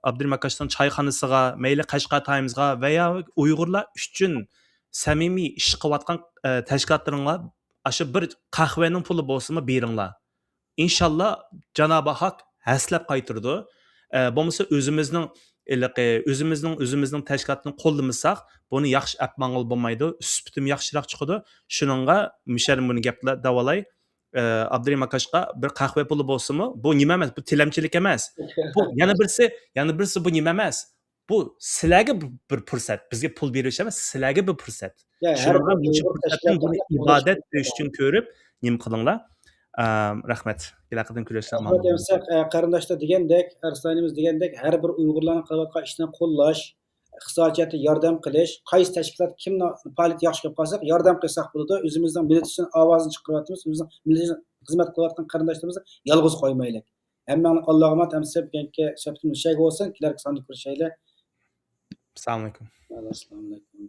Abdurmakashning choyxonasiga, mayli Qashqar Times'ga va yo Uyg'urlar uchun samimiy ish qilayotgan tashkilotlaringlar shu bir qahvaning puli bo'lsa-mi beringlar. İnşallah Cenab-ı Hak həslab qaytırdı. Bo'lmasa o'zimizning tashkilotini qo'llamasaq, buni yaxshi apmang'il bo'lmaydi, suhbatim yaxshiroq chiqadi. Shuningga misharim buni gaplar davolay. Abdurmakashqa bir qahva puli bo'lsa-mi, bu nima emas, bu tilamchilik emas. Bu yana birisi bu nima emas. Bu sizlarga bir fursat, bizga pul berish emas, sizlarga bir fursat. Shuningga bu fursatni buni ibodat qilish uchun ko'rib, nima qilinglar? Rahmat. Kelaqadan kurashlar. Qarindoshlar degandek, Arslanimiz degandek, har bir Uyg'urlarning qilayotgan ishini qo'llash, iqtisodiyotga yordam qilish, qaysi tashkilot kimni faoliyati yaxshi qilib qolsak, yordam qilsak bo'ladi. O'zimizning millat uchun ovozini chiqaryapmiz, o'zimizning millat xizmat qilayotgan qarindoshlarimizni yolg'iz qo'ymaylik. Hammani Allohga rahmat, hamsa bugungi suhbatimiz shay bo'lsin, kelarki sonda ko'rishaylik. Assalomu alaykum. Assalomu alaykum.